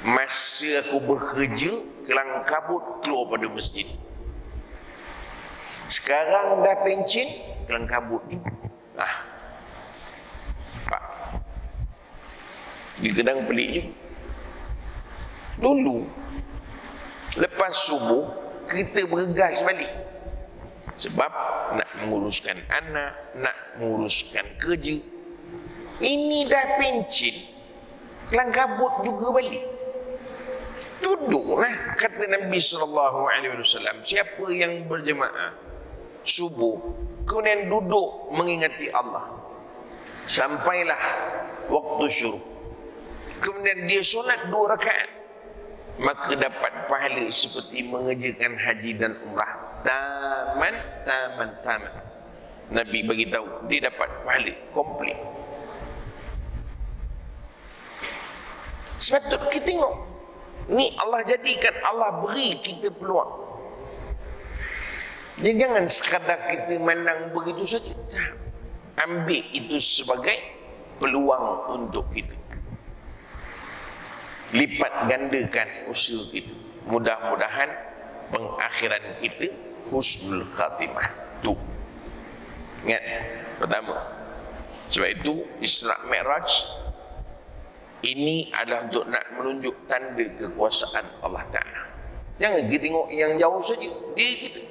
S1: masa aku bekerja, kelang kabut keluar pada masjid. Sekarang dah pencin, kelang kabut juga. Pak, di kedang pelik juga. Dulu lepas subuh kita bergegas balik, sebab nak menguruskan anak, nak menguruskan kerja. Ini dah pencin, kelang kabut juga balik. Duduklah, kata Nabi SAW, siapa yang berjemaah subuh kemudian duduk mengingati Allah sampailah waktu syuruk, kemudian dia solat 2 rakaat, maka dapat pahala seperti mengerjakan haji dan umrah. Taman. Nabi bagi tahu dia dapat pahala komplit. Sebab tu kita tengok ni, Allah jadikan, Allah beri kita peluang. Jadi jangan sekadar kita mandang begitu saja. Ambil itu sebagai peluang untuk kita. Lipat gandakan usaha kita. Mudah-mudahan pengakhiran kita husnul khatimah. Tu. Ingat, pertama. Sebab itu Isra' Mi'raj ini adalah untuk nak menunjuk tanda kekuasaan Allah Ta'ala. Jangan kita tengok yang jauh saja, dia kita.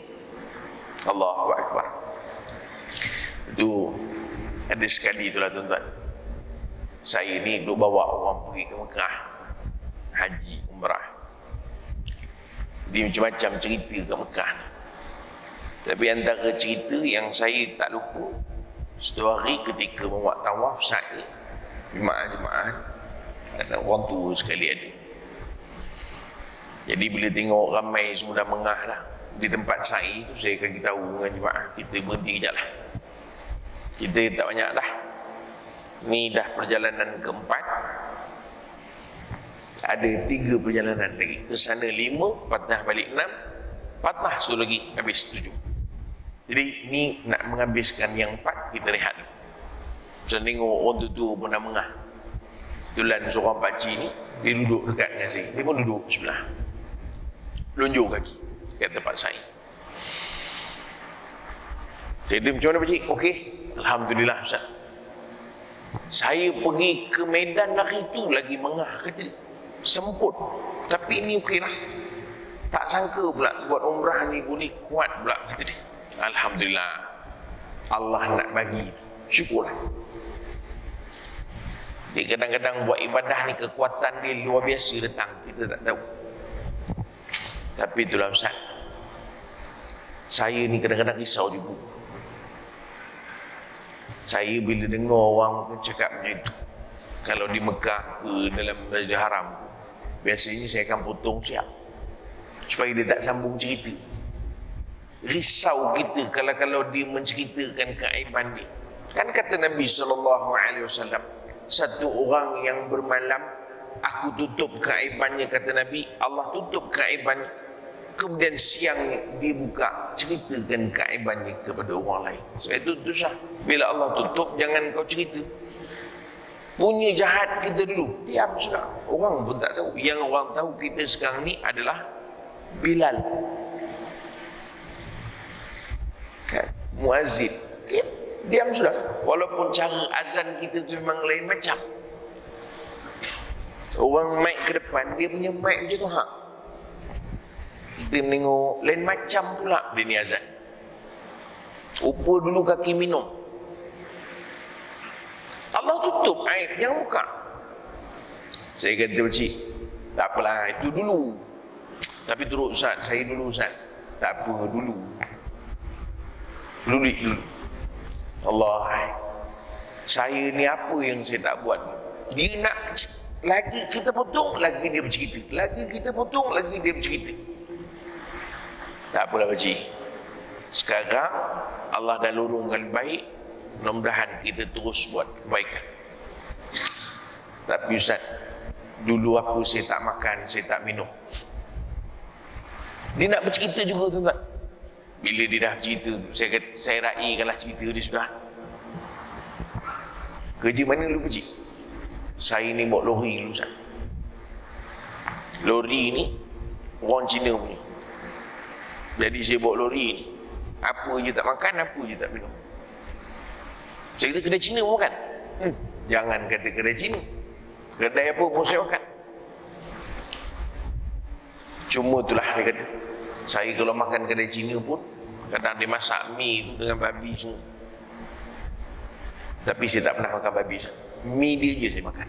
S1: Allahu Akbar. Itu ada sekali itulah tuan-tuan, saya ni duk bawa orang pergi ke Mekah haji umrah. Dia macam-macam cerita ke Mekah. Tapi antara cerita yang saya tak lupa, satu hari ketika membuat tawaf sa'i, jemaah-jemaah ada orang tua sekali ada. Jadi bila tengok ramai semua dah mengah dah di tempat sa'i tu, saya akan tahu dengan jemaah, kita berhenti kejap lah. Kita tak banyak dah. Ni dah perjalanan keempat. Ada 3 perjalanan lagi. Ke sana 5, patah balik 6, patah satu lagi, habis 7. Jadi ni nak menghabiskan yang 4, kita rehat. Macam tengok orang tu pun dah mengah. Tulan seorang pakcik ni, Dia duduk dekat dengan saya. Dia pun duduk sebelah. Lonjok kaki kat tempat saya. Saya dia macam mana pakcik? Okey. Alhamdulillah Ustaz. Saya pergi ke Medan hari tu lagi mengah kata dia. Semput. Tapi ini okey lah. Tak sangka pula buat umrah ni boleh kuat pula kata dia. Alhamdulillah. Allah nak bagi. Syukurlah. Dia kadang-kadang buat ibadah ni kekuatan dia luar biasa datang. Kita tak tahu. Tapi itulah Ustaz. Saya ni kadang-kadang risau juga. Saya bila dengar orang cakap macam itu, kalau di Mekah ke dalam Masjid Haram, biasanya saya akan potong siap supaya dia tak sambung cerita. Risau kita kalau dia menceritakan keaiban dia. Kan kata Nabi SAW, satu orang yang bermalam, aku tutup keaibannya, kata Nabi, Allah tutup keaibannya. Kemudian siang dia buka, ceritakan keaibannya kepada orang lain. Sebab itu susah. Bila Allah tutup, jangan kau cerita. Punya jahat kita dulu, diam sudah. Orang pun tak tahu. Yang orang tahu kita sekarang ni adalah Bilal, kan? Muazzin, okay? Diam sudah. Walaupun cara azan kita tu memang lain macam. Orang mic ke depan, dia punya mic macam tu, kita menengok lain macam pula dia ni azan. Upur dulu kaki minum. Allah tutup aib, jangan buka. Saya kata pakcik, tak apalah, itu dulu. Tapi teruk Ustaz, saya dulu Ustaz. Tak apa, dulu. Dulu. Allah, saya ni apa yang saya tak buat? Dia nak lagi kita potong, lagi dia bercerita. Lagi kita potong, lagi dia bercerita. Tak apalah pakcik. Sekarang Allah dah lorongkan baik. Mudah-mudahan kita terus buat kebaikan. Tapi Ustaz, dulu apa saya tak makan, saya tak minum. Dia nak bercerita juga tuan-tuan. Bila dia dah bercerita, saya raikanlah cerita dia sudah. Kerja mana dulu pakcik? Saya ni bawa lori dulu Ustaz. Lori ni orang Cina punya. Jadi saya bawa lori ni, apa je tak makan, apa je tak minum. Saya kata kedai Cina pun makan. Jangan kata kedai Cina, kedai apa pun saya makan. Cuma itulah dia kata, saya kalau makan kedai Cina pun kadang dia masak mi tu dengan babi semua. Tapi saya tak pernah makan babi. Mi dia je saya makan.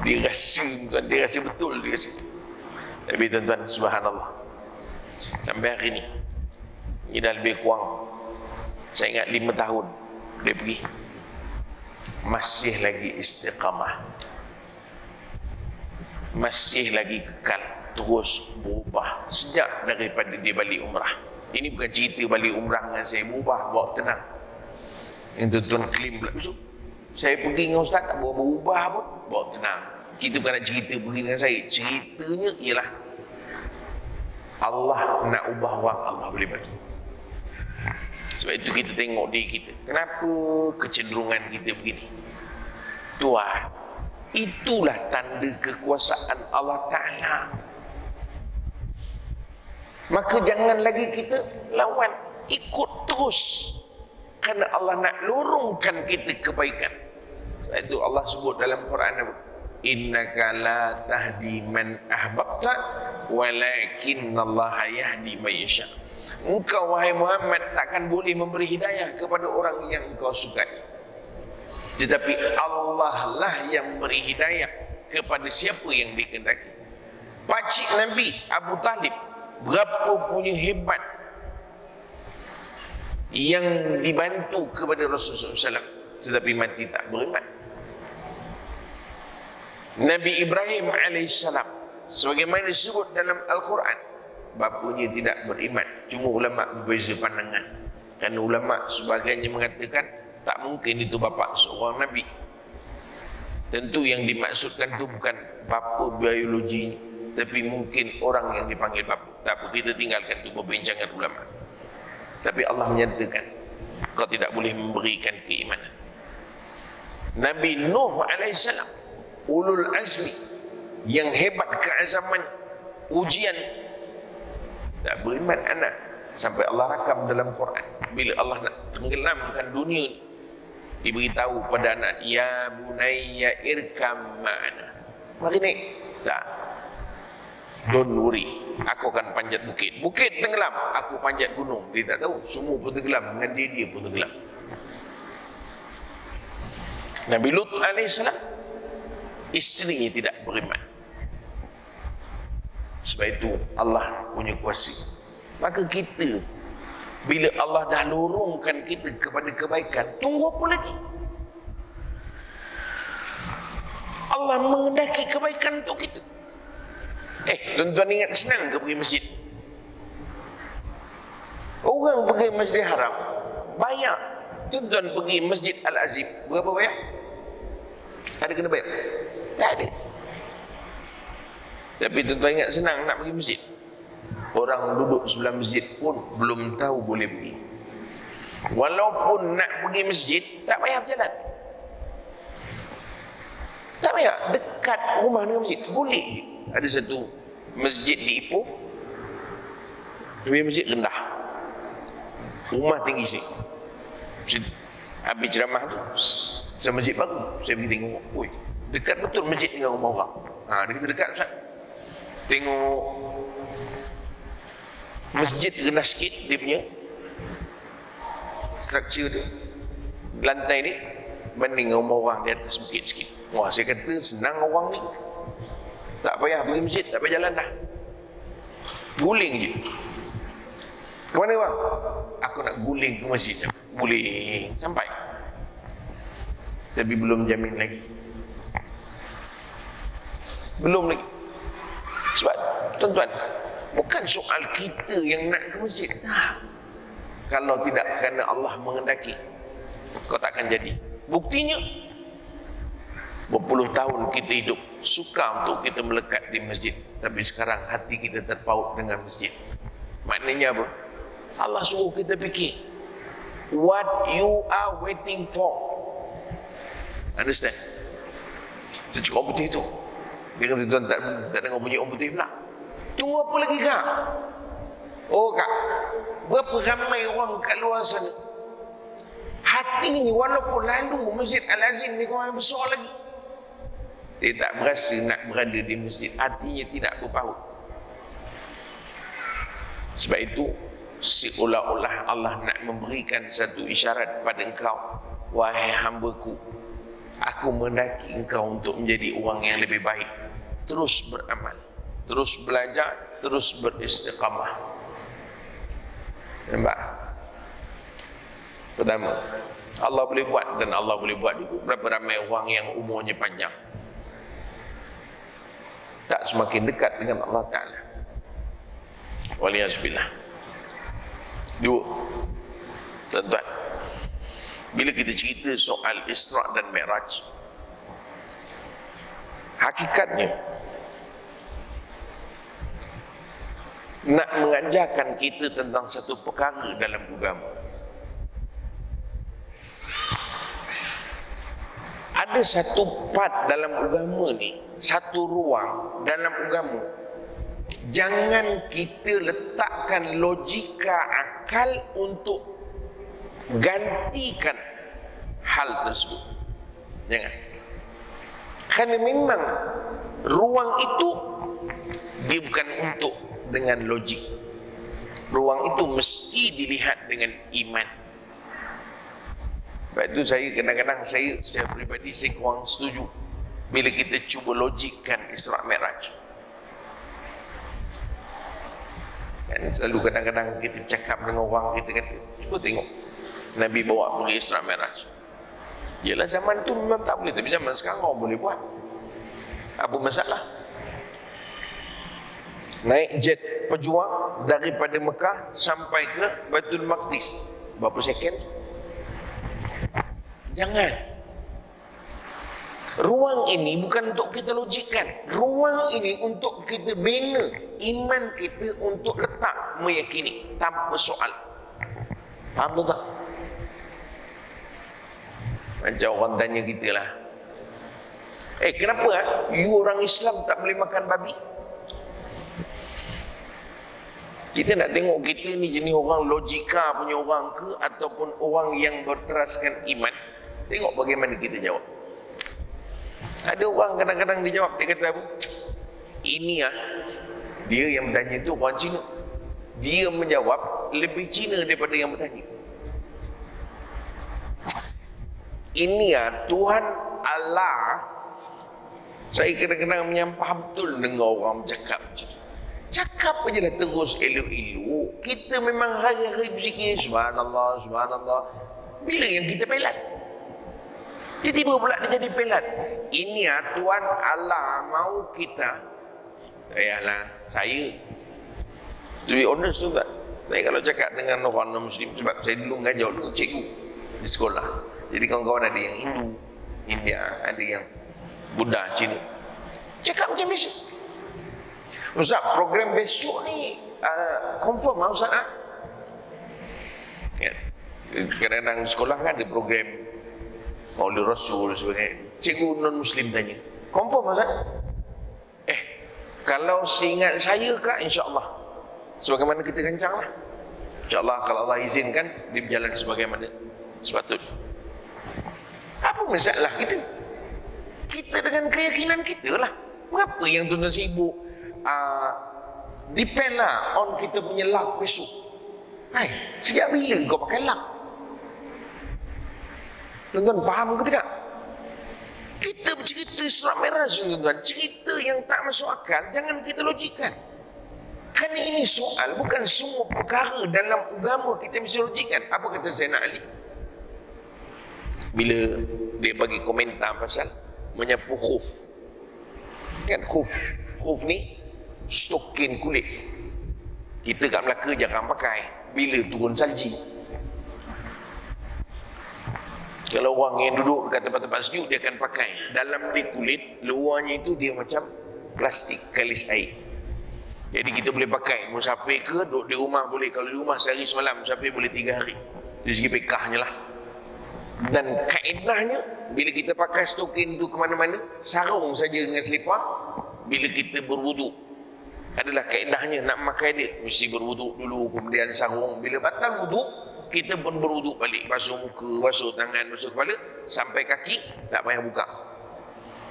S1: Dia rasa betul dia rasa. Tapi tuan-tuan, subhanallah, sampai hari ni, ini dah lebih kurang, saya ingat 5 tahun dia pergi, masih lagi istiqamah, masih lagi kekal, terus berubah sejak daripada dia balik umrah. Ini bukan cerita balik umrah dengan saya berubah, bawa tenang. Yang tuan-tuan klaim pula, saya pergi dengan Ustaz tak berubah pun, bawa tenang. Kita bukan nak cerita pergi dengan saya. Ceritanya ialah Allah nak ubah orang, Allah boleh bagi. Sebab itu kita tengok diri kita, kenapa kecenderungan kita begini? Tuhan, itulah tanda kekuasaan Allah Ta'ala. Maka jangan lagi kita lawan, ikut terus. Kerana Allah nak lorongkan kita kebaikan. Sebab itu Allah sebut dalam Quran apa? Innaka la tahdi man ahbabta walakinnallaha yahdi man yasha. Engkau wahai Muhammad takkan boleh memberi hidayah kepada orang yang engkau sukai. Tetapi Allah lah yang memberi hidayah kepada siapa yang dikehendaki. Pakcik Nabi Abu Talib berapa punya hebat yang dibantu kepada Rasulullah SAW, tetapi mati tak beriman. Nabi Ibrahim alaihissalam, sebagaimana disebut dalam Al-Quran, bapanya tidak beriman. Cuma ulama berbeza pandangan. Kerana ulama sebagainya mengatakan tak mungkin itu bapa seorang Nabi. Tentu yang dimaksudkan itu bukan bapa biologi, tapi mungkin orang yang dipanggil bapa. Tak apa, kita tinggalkan itu perbincangan ulama. Tapi Allah menyatakan kau tidak boleh memberikan keimanan. Nabi Nuh alaihissalam ulul azmi yang hebat keazaman, ujian, tak beriman anak. Sampai Allah rakam dalam Quran, bila Allah nak tenggelamkan dunia ni, diberitahu pada anak, ya bunayya irkam ma'ana, mari naik. Tak, don't worry, aku akan panjat bukit. Bukit tenggelam, aku panjat gunung. Dia tak tahu, semua pun tenggelam, dengan dia pun tenggelam. Nabi Lut alaihissalam, isterinya tidak beriman. Sebab itu Allah punya kuasa. Maka kita, bila Allah dah lorongkan kita kepada kebaikan, tunggu apa lagi? Allah mengendaki kebaikan untuk kita. Tuan-tuan ingat senang ke pergi masjid? Orang pergi Masjid Haram bayar. Tuan-tuan pergi Masjid Al-Azim, berapa bayar? Ada kena bayar? Tak ada. Tapi tuan-tuan ingat senang nak pergi masjid? Orang duduk sebelah masjid pun belum tahu boleh pergi. Walaupun nak pergi masjid, tak payah berjalan. Tak payah, dekat rumah dengan masjid, boleh je. Ada satu masjid di Ipoh, masjid rendah, rumah tinggi sini. Habis ceramah tu, masjid baru, saya pergi tengok, oi, dekat betul masjid dengan rumah orang. Dia kata dekat Ustaz. Tengok masjid rendah sikit, dia punya struktur tu, lantai ni banding dengan rumah orang di atas bukit sikit. Wah, saya kata senang orang ni, tak payah pergi masjid, tak payah jalan dah, guling je. Ke mana bang? Aku nak guling ke masjid. Guling sampai, tapi belum jamin lagi, belum lagi. Sebab tuan-tuan, bukan soal kita yang nak ke masjid. Kalau tidak kerana Allah mengendaki, kau tak akan jadi. Buktinya, berpuluh tahun kita hidup suka untuk kita melekat di masjid, tapi sekarang hati kita terpaut dengan masjid. Maknanya apa? Allah suruh kita fikir, what you are waiting for. Understand? Secik orang putih tu, dia kata tuan tak dengar bunyi orang putih pula. Tunggu apa lagi kak? Oh kak, berapa ramai orang kat luar sana, hatinya walaupun lalu Masjid Al-Azim ni orang besar lagi, dia tak berasa nak berada di masjid, hatinya tidak berpaut. Sebab itu, seolah-olah Allah nak memberikan satu isyarat pada engkau, wahai hambaku, aku mendaki engkau untuk menjadi orang yang lebih baik. Terus beramal, terus belajar, terus beristiqamah. Nampak? Pertama, Allah boleh buat, dan Allah boleh buat juga. Berapa ramai orang yang umurnya panjang, tak semakin dekat dengan Allah Ta'ala. Waliyahzubillah. Dua, tuan-tuan, bila kita cerita soal Isra' dan Mi'raj, hakikatnya nak mengajarkan kita tentang satu perkara dalam agama. Ada satu part dalam agama ni, satu ruang dalam agama, jangan kita letakkan logika akal untuk gantikan hal tersebut. Jangan. Kerana memang ruang itu dia bukan untuk dengan logik. Ruang itu mesti dilihat dengan iman. Sebab itu saya kadang-kadang, saya secara peribadi saya kurang setuju bila kita cuba logikkan Isra' Mi'raj. Kan selalu kadang-kadang kita bercakap dengan orang, kita kata, cuba tengok Nabi bawa pergi Isra' Mi'raj. Yalah zaman tu memang tak boleh, tapi zaman sekarang orang boleh buat. Apa masalah? Naik jet pejuang daripada Mekah sampai ke Baitul Maqdis, berapa second? Jangan. Ruang ini bukan untuk kita logikkan. Ruang ini untuk kita bina iman kita, untuk letak meyakini tanpa soal. Faham tak? Macam orang tanya kita lah, Kenapa you orang Islam tak boleh makan babi? Kita nak tengok kita ni jenis orang logika punya orang ke ataupun orang yang berteraskan iman. Tengok bagaimana kita jawab. Ada orang kadang-kadang dia jawab, dia kata apa? Ini dia yang bertanya tu orang Cina. Dia menjawab lebih Cina daripada yang bertanya. Ini Tuhan Allah. Saya kadang-kadang menyampah betul dengar orang bercakap macam tu. Cakap aja lah terus elok-elok. Kita memang hari-hari bersikir subhanallah, subhanallah. Bila yang kita pelat? Tiba-tiba pula dia jadi pelat. Ini Tuhan Allah mau kita. Saya to be honest tu tak. Saya kalau cakap dengan orang non-Muslim, sebab saya dulu mengajar dulu cikgu di sekolah. Jadi kawan-kawan ada yang Hindu, India, ada yang Buddha, Cina. Cakap macam biasa. Ustaz, program besok ni confirm lah Ustaz? Kadang-kadang sekolah kan ada program Maulid Rasul sebagainya. Cikgu non-Muslim tanya, confirm Ustaz? Kalau seingat saya kak, insyaAllah sebagaimana kita kencang lah. InsyaAllah kalau Allah izinkan dia berjalan sebagaimana sepatut. Apa masalah kita? Kita dengan keyakinan kita lah. Mengapa yang tuan-tuan sibuk depend lah on kita punya luck besok? Sejak bila kau pakai luck? Tuan-tuan faham ke tidak? Kita bercerita surat merah tuan-tuan, cerita yang tak masuk akal, jangan kita logikkan. Kerana ini soal, bukan semua perkara dalam agama kita mesti logikkan. Apa kata Zainal Ali bila dia bagi komentar pasal menyapu khuf? Kan khuf ni stokin kulit. Kita kat Melaka jarang pakai. Bila turun salji, kalau orang yang duduk dekat tempat-tempat sejuk, dia akan pakai. Dalam dia kulit, luarnya itu dia macam plastik kalis air. Jadi kita boleh pakai. Musafir ke, duduk di rumah boleh. Kalau di rumah sehari semalam, musafir boleh 3 hari. Dari segi pekahnya lah. Dan kaedahnya, bila kita pakai stokin itu ke mana-mana, sarung saja dengan selipar. Bila kita berwuduk, adalah kaedahnya nak pakai dia, mesti berwuduk dulu, kemudian sarung. Bila batal wuduk, kita pun berwuduk balik, basuh muka, basuh tangan, basuh kepala, sampai kaki, tak payah buka.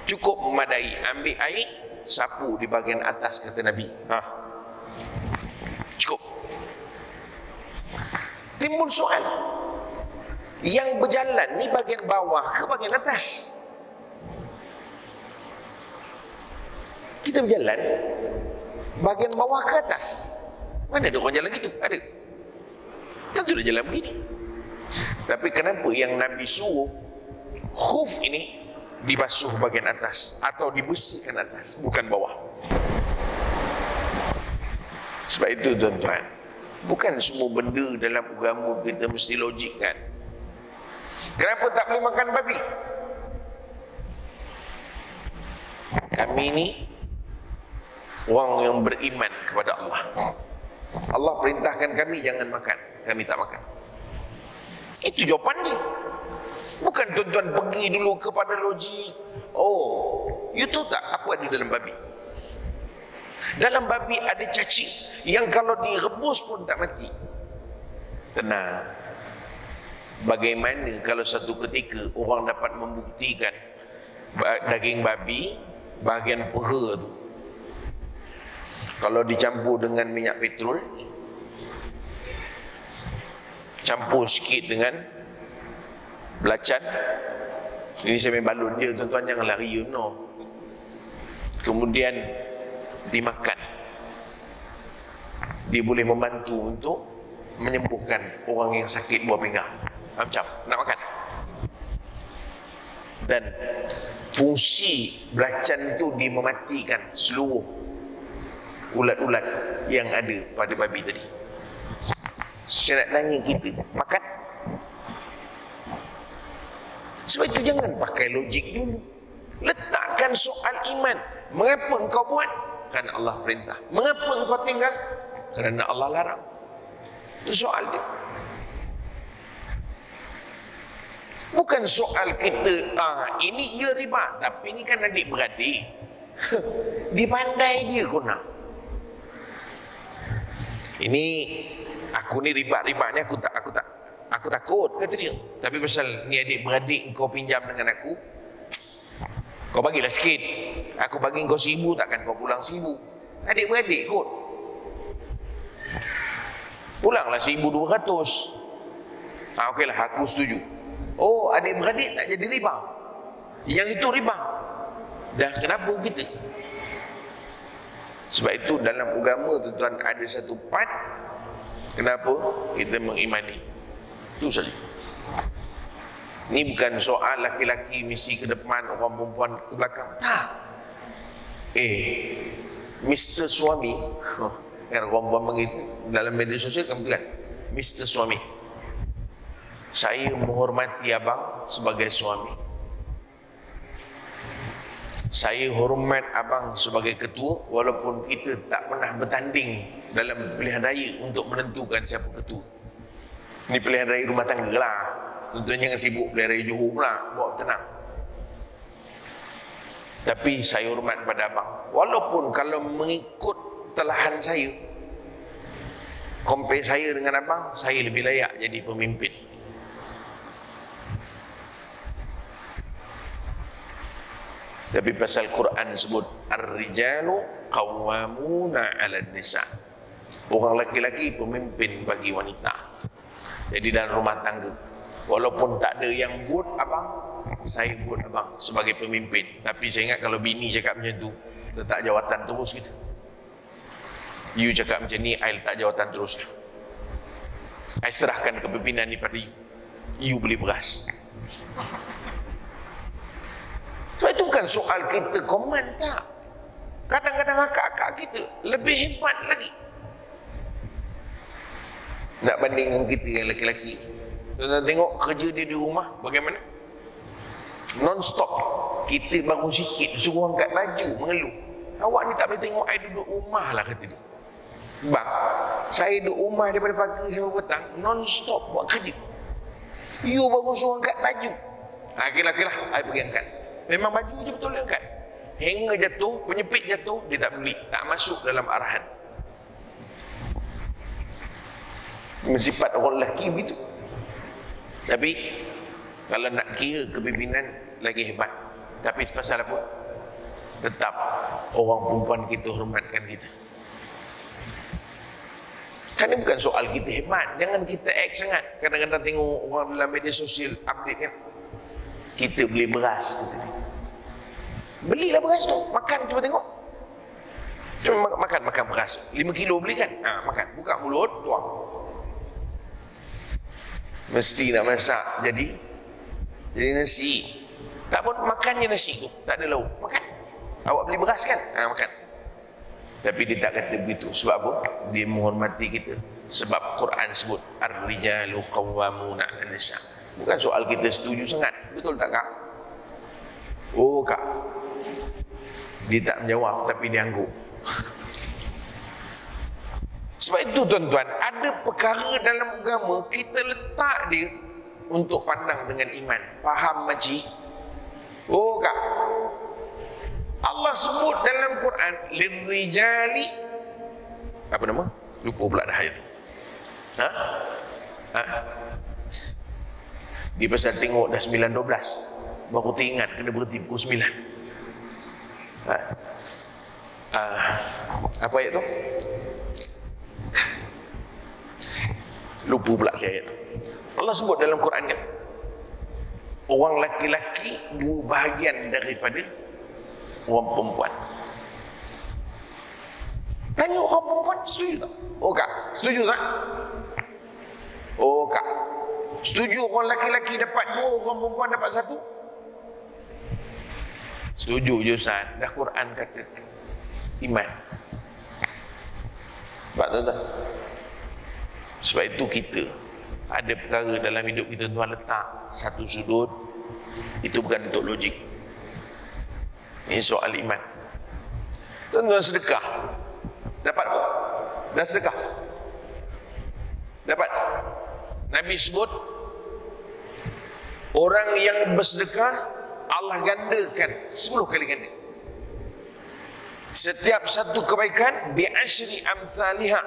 S1: Cukup memadai, ambil air, sapu di bahagian atas, kata Nabi. Cukup. Timbul soal, yang berjalan ni bahagian bawah ke bahagian atas? Kita berjalan bahagian bawah ke atas? Mana ada orang jalan gitu? Ada? Tentu dah jalan begini. Tapi kenapa yang Nabi suruh khuf ini dibasuh bahagian atas atau dibersihkan atas, bukan bawah? Sebab itu tuan-tuan, bukan semua benda dalam agama kita mesti logikkan. Kenapa tak boleh makan babi? Kami ni orang yang beriman kepada Allah. Allah perintahkan kami jangan makan, kami tak makan. Itu jawapan dia. Bukan tuan-tuan pergi dulu kepada logik. You tahu tak apa ada dalam babi? Dalam babi ada cacing yang kalau direbus pun tak mati. Tenang. Bagaimana kalau satu ketika orang dapat membuktikan daging babi bahagian peha tu, kalau dicampur dengan minyak petrol, campur sikit dengan belacan, ini saya main balon je tuan-tuan, jangan lari, you know. Kemudian dimakan, dia boleh membantu untuk menyembuhkan orang yang sakit buah pinggang. Macam nak makan. Dan fungsi belacan itu dia mematikan seluruh ulat-ulat yang ada pada babi tadi. Saya nak tanya kita, makan? Sebab itu jangan pakai logik dulu. Letakkan soal iman. Mengapa engkau buat? Kerana Allah perintah. Mengapa engkau tinggal? Kerana Allah larang. Itu soal dia. Bukan soal kita, ini ia riba, tapi ini kan adik-beradik. Dia pandai dia guna. Ini aku ni riba ni aku takut kata dia. Tapi pasal ni adik-beradik kau pinjam dengan aku, kau bagilah sikit. Aku bagi kau 1,000, takkan kau pulang 1,000. Adik-beradik kot. Pulanglah 1,200. Okeylah, aku setuju. Oh, adik-beradik tak jadi riba. Yang itu riba. Dah kenapa kita? Sebab itu dalam agama tuan-tuan ada satu part kenapa kita mengimani. Itu saja. Ini bukan soal laki-laki misi ke depan, orang perempuan ke belakang. Tak. Mr. Suami, kan orang perempuan begitu dalam media sosial kan betul kan? Mr. Suami. Saya menghormati abang sebagai suami. Saya hormat abang sebagai ketua, walaupun kita tak pernah bertanding dalam pilihan raya untuk menentukan siapa ketua. Ini pilihan raya rumah tangga lah. Tentunya jangan sibuk pilihan raya Johor pula, bawa tenang. Tapi saya hormat pada abang. Walaupun kalau mengikut telahan saya, compare saya dengan abang, saya lebih layak jadi pemimpin. Tapi pasal Quran sebut ar-rijalu qawwamuna 'alan nisa. Orang lelaki pemimpin bagi wanita. Jadi dalam rumah tangga, walaupun tak ada yang vote abang, saya vote abang sebagai pemimpin. Tapi saya ingat kalau bini cakap macam tu, letak jawatan terus gitu. You cakap macam ni, I letak jawatan terus. I serahkan kepimpinan ni pada you. You beli beras. Sebab itu bukan soal kita komen, tak. Kadang-kadang akak-akak kita lebih hebat lagi. Nak banding dengan kita yang lelaki-lelaki. Tuan-tuan tengok kerja dia di rumah bagaimana? Non-stop. Kita bangun sikit, suruh angkat baju, mengeluh. Awak ni tak boleh tengok I duduk rumah lah, kata dia. Bang, saya duduk rumah daripada pagi sampai petang, non-stop buat kerja. You baru suruh angkat baju. Okeylah, I pergi angkat. Memang baju je betul dia angkat. Hanger jatuh, penyepit jatuh, dia tak beli, tak masuk dalam arahan. Sifat orang lelaki begitu. Tapi kalau nak kira kepimpinan lagi hebat. Tapi pasal apa? Tetap orang perempuan kita hormatkan kita. Kan ini bukan soal kita hebat. Jangan kita act sangat. Kadang-kadang tengok orang dalam media sosial update kan, kita beli beras, kata dia. Belilah beras tu, makan, cuba tengok. Cuma makan beras 5 kilo beli kan, makan, buka mulut, tuang. Mesti nak masak jadi nasi. Tak pun makannya nasi tu, tak ada lauk, makan. Awak beli beras kan, makan. Tapi dia tak kata begitu. Sebab apa? Dia menghormati kita. Sebab Quran sebut ar-rijalu qawwamuna 'alan nisa. Bukan soal kita setuju sangat. Betul tak, Kak? Oh, Kak. Dia tak menjawab, tapi dia angguk. Sebab itu, tuan-tuan, ada perkara dalam agama kita letak dia untuk pandang dengan iman. Faham, makcik? Oh, Kak. Allah sebut dalam Quran, lirrijali, apa nama? Lupa pula dah ayat tu. Dia pasal tengok dah 9.12, baru teringat kena berhenti pukul 9. Apa ayat tu? Lupa pula saya ayat tu. Allah sebut dalam Quran kan, orang laki-laki dua bahagian daripada orang perempuan. Tanya orang perempuan, setuju tak? Oh, Kak, setuju tak? Oh, Kak, setuju orang laki-laki dapat 2, orang perempuan dapat 1? Setuju je, Ustaz. Dah Quran kata iman. Sebab itu kita ada perkara dalam hidup kita, tuan, letak satu sudut. Itu bukan untuk logik. Ini soal iman. Tuan-tuan sedekah. Dapat apa? Dah sedekah? Dapat? Nabi sebut Orang yang bersedekah, Allah gandakan 10 kali ganda. Setiap satu kebaikan bi'ashri amsalihha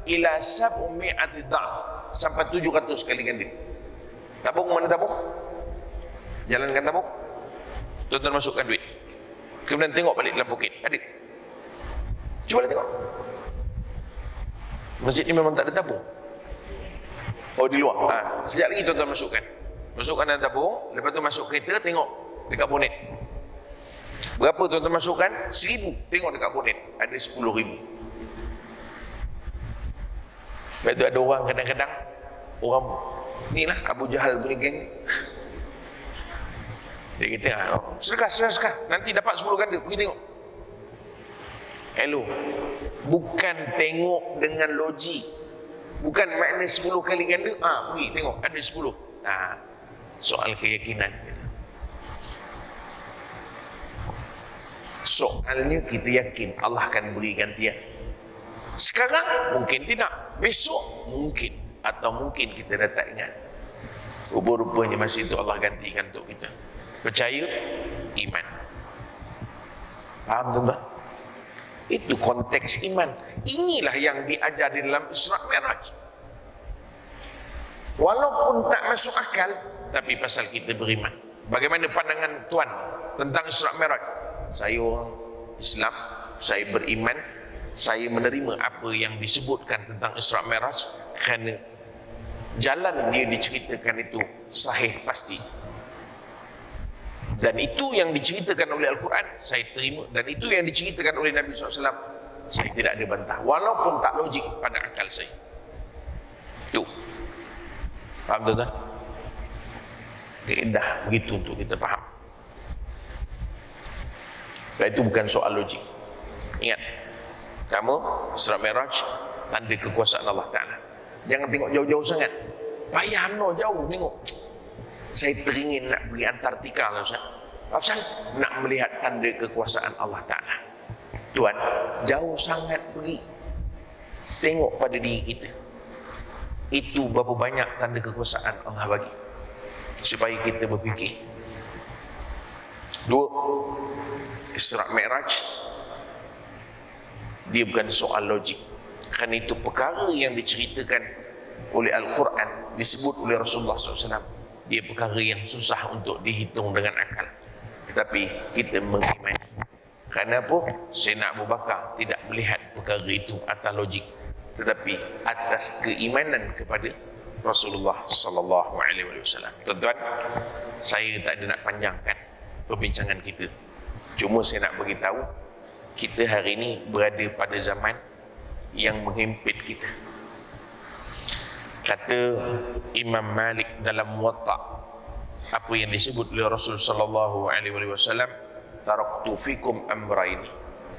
S1: ila 700 dha'f, sampai 700 kali ganda. Tabung mana tabung? Jalankan tabung. Tuan-tuan masukkan duit. Kemudian tengok balik dalam poket. Adik, cuba tengok. Masjid ni memang tak ada tabung. Oh, di luar. Sekejap lagi tuan-tuan masukkan. Masukkan dalam tabung. Lepas tu masuk kereta, tengok dekat bonet. Berapa tuan-tuan masukkan? 1000. Tengok dekat bonet. Ada 10,000. Lepas tu ada orang kadang-kadang, orang ni lah Abu Jahal punya geng ni. Dia kata, sedekah. Nanti dapat 10 ganda. Pergi tengok. Hello. Bukan tengok dengan logik. Bukan makna 10 kali ganda. Pergi tengok. Ada 10. Soal keyakinan. Soalnya kita yakin Allah akan beri gantian. Sekarang mungkin tidak. Besok mungkin. Atau mungkin kita dah tak ingat. Rupa-rupanya masih itu Allah gantikan untuk kita. Percaya, iman. Faham tuan-tuan? Itu konteks iman. Inilah yang diajar di dalam Isra Mi'raj. Walaupun tak masuk akal, tapi pasal kita beriman. Bagaimana pandangan tuan tentang Isra Mi'raj? Saya orang Islam, saya beriman, saya menerima apa yang disebutkan tentang Isra Mi'raj kerana jalan dia diceritakan itu sahih pasti. Dan itu yang diceritakan oleh Al-Quran, saya terima. Dan itu yang diceritakan oleh Nabi SAW, saya tidak ada bantah. Walaupun tak logik pada akal saya. Itu. Faham tuan-tuan? Kaedah begitu untuk kita faham. Dan itu bukan soal logik. Ingat, kamu Isra Mi'raj, tanda kekuasaan Allah Ta'ala. Jangan tengok jauh-jauh sangat. Payah no jauh tengok. Saya teringin nak pergi Antartika lah Ustaz. Ustaz nak melihat tanda kekuasaan Allah Ta'ala. Tuan, jauh sangat pergi. Tengok pada diri kita. Itu berapa banyak tanda kekuasaan Allah bagi. Supaya kita berfikir. 2. Isra Mi'raj, dia bukan soal logik. Kerana itu perkara yang diceritakan oleh Al-Quran, disebut oleh Rasulullah SAW. Dia perkara yang susah untuk dihitung dengan akal. Tetapi kita mengimani. Kerana apa? Sayyidina Abu Bakar tidak melihat perkara itu atas logik, tetapi atas keimanan kepada Rasulullah sallallahu alaihi wasallam. Tuan-tuan, saya tak ada nak panjangkan perbincangan kita. Cuma saya nak bagi tahu kita hari ini berada pada zaman yang menghimpit kita. Kata Imam Malik dalam Muwatta, apa yang disebut oleh Rasul sallallahu alaihi wasallam, taraktu fikum amrayn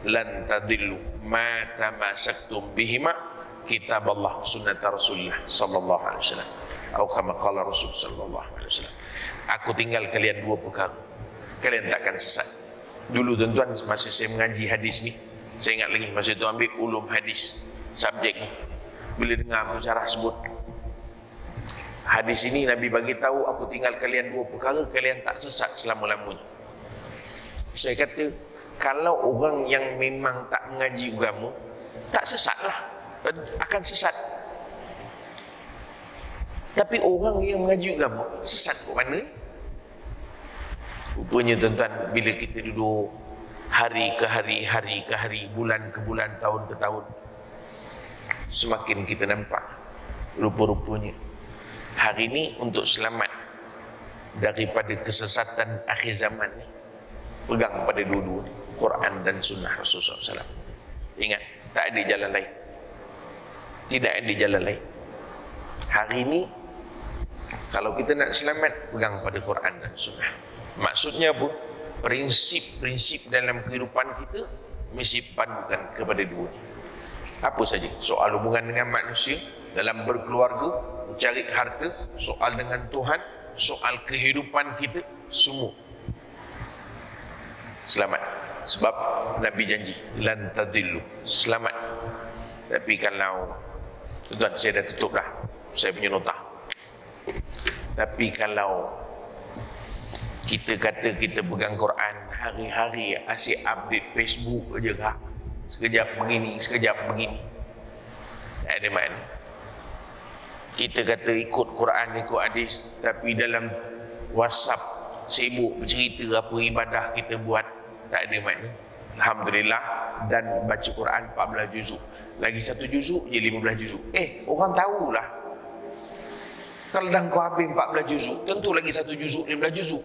S1: lan tadillu ma tamassaktum bihima kitab Allah sunnat Rasulullah sallallahu alaihi wasallam. Atau kama qala Rasul sallallahu alaihi wasallam. Aku tinggal kalian 2 perkara. Kalian takkan sesat. Dulu tuan-tuan, masa saya mengaji hadis ni, saya ingat lagi masa itu ambil ulum hadis, subjek ni. Bila dengar pensyarah sebut hadis ini, Nabi bagi tahu, aku tinggal kalian 2 perkara, kalian tak sesat selama-lamanya. Saya kata, kalau orang yang memang tak mengaji agama, tak sesatlah, akan sesat. Tapi orang yang mengaji agama, sesat ke mana? Rupanya tuan-tuan, bila kita duduk hari ke hari, bulan ke bulan, tahun ke tahun, semakin kita nampak rupa-rupanya hari ini untuk selamat daripada kesesatan akhir zaman ni, pegang pada dua-dua ni, Quran dan sunnah Rasulullah SAW. Ingat, tak ada jalan lain. Tidak ada jalan lain. Hari ini kalau kita nak selamat, pegang pada Quran dan sunnah. Maksudnya apa? Prinsip-prinsip dalam kehidupan kita mesti padukan kepada dua ni. Apa saja? Soal hubungan dengan manusia, dalam berkeluarga, mencari harta, soal dengan Tuhan, soal kehidupan kita, semua selamat. Sebab Nabi janji, lan tadillu, selamat. Tapi kalau, tuan-tuan, saya dah tutup dah saya punya nota. Tapi kalau Kita kata kita pegang Quran, hari-hari asyik update Facebook aja kah? Sekejap begini, sekejap begini. Tak ada makna. Kita kata ikut Quran, ikut hadis, tapi dalam WhatsApp sibuk bercerita apa ibadah kita buat, tak ada makna. Alhamdulillah, dan baca Quran 14 juzuk. Lagi satu juzuk je 15 juzuk. Orang tahulah. Kalau dah kau habis 14 juzuk, tentu lagi satu juzuk 15 juzuk.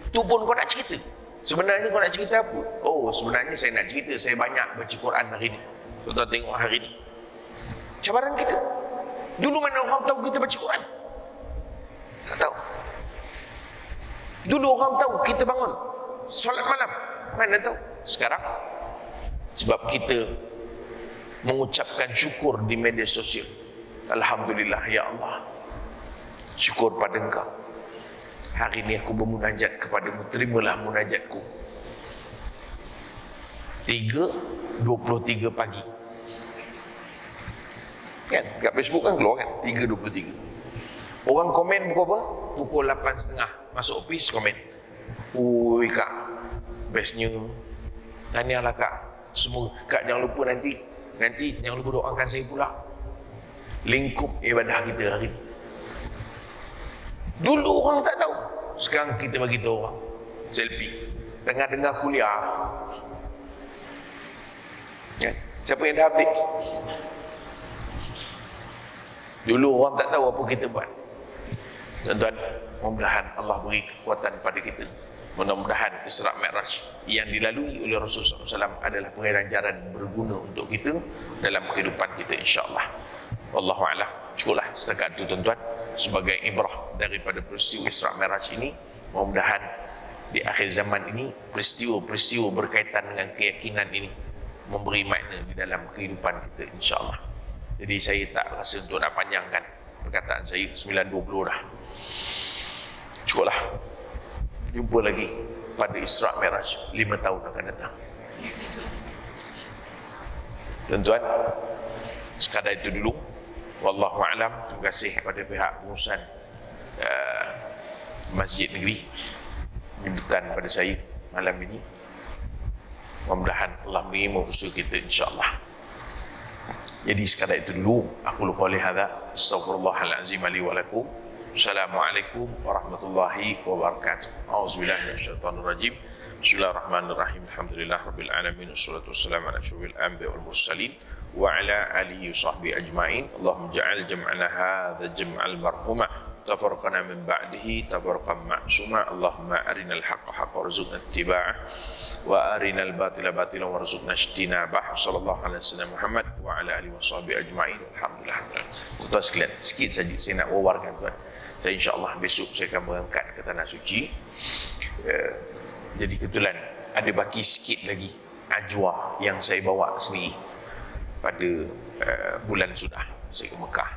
S1: Tu pun kau nak cerita. Sebenarnya kau nak cerita apa? Oh, sebenarnya saya nak cerita saya banyak baca Quran hari ni. Tuan-tuan tengok hari ni. Cabaran kita. Dulu mana orang tahu kita baca Quran? Tak tahu. Dulu orang tahu kita bangun solat malam. Mana tahu? Sekarang sebab kita mengucapkan syukur di media sosial. Alhamdulillah ya Allah. Syukur pada Engkau. Hari ini aku bermunajat kepadamu, terimalah munajatku. 3:23 pagi. Kan? Kat Facebook kan keluar kan? 3:23. Orang komen pukul apa? Pukul 8.30. Masuk office komen. Ui kak, bestnya. Tahniahlah kak. Semua kak jangan lupa nanti jangan lupa doakan saya pula. Lingkup ibadah kita hari ini. Dulu orang tak tahu. Sekarang kita bagi tahu orang. Selfie. Tengah dengar kuliah. Ya. Siapa yang dah update? Dulu orang tak tahu apa kita buat. Tuan-tuan, mudah-mudahan Allah beri kekuatan pada kita. Mudah-mudahan Isra' Mi'raj yang dilalui oleh Rasulullah SAW adalah pengajaran berguna untuk kita dalam kehidupan kita insya-Allah. Wallahu a'lam. Cukuplah setakat itu tuan-tuan sebagai ibrah daripada peristiwa Isra' Mi'raj ini. Mudah-mudahan di akhir zaman ini peristiwa-peristiwa berkaitan dengan keyakinan ini memberi makna di dalam kehidupan kita insya-Allah. Jadi saya tak rasa untuk nak panjangkan perkataan saya. 9:20 dah. Cukuplah. Jumpa lagi pada Isra' Mi'raj 5 tahun akan datang. Tuan-tuan, sekadar itu dulu. Wallahu a'lam. Terima kasih kepada pihak pengurusan Masjid Negeri menyebutkan pada saya malam ini. Mudah-mudahan Allah menerima usaha kita insya-Allah. Jadi sekadar itu dulu. Aku lupa oleh hadza. Astaghfirullahalazim li wa lakum. Assalamualaikum warahmatullahi wabarakatuh. A'udzubillahi minasyaitonir rajim. Bismillahirrahmanirrahim. Alhamdulillahirabbil alamin. Wassalatu wassalamu ala asyrofil anbiya'i wal mursalin wa ala alihi washabbihi ajmain. Allahumma ja'al jam'ana hadza jam'al marhuma tafarraqana min ba'dihi tafarraqan ma'suma. Allahumma arinal haqqa haqqan warzuqna ittiba'ah wa arinal batila batilan warzuqna ijtinabah. Sallallahu alaihi wasallam Muhammad wa ala alihi washabbihi ajmain. Alhamdulillah. Tuan-tuan sekalian, sikit saja saya nak wawarkan tuan. Saya insya-Allah besok saya akan berangkat ke tanah suci. Jadi kebetulan ada baki sikit lagi ajwa yang saya bawa sendiri pada bulan sudah saya ke Mekah,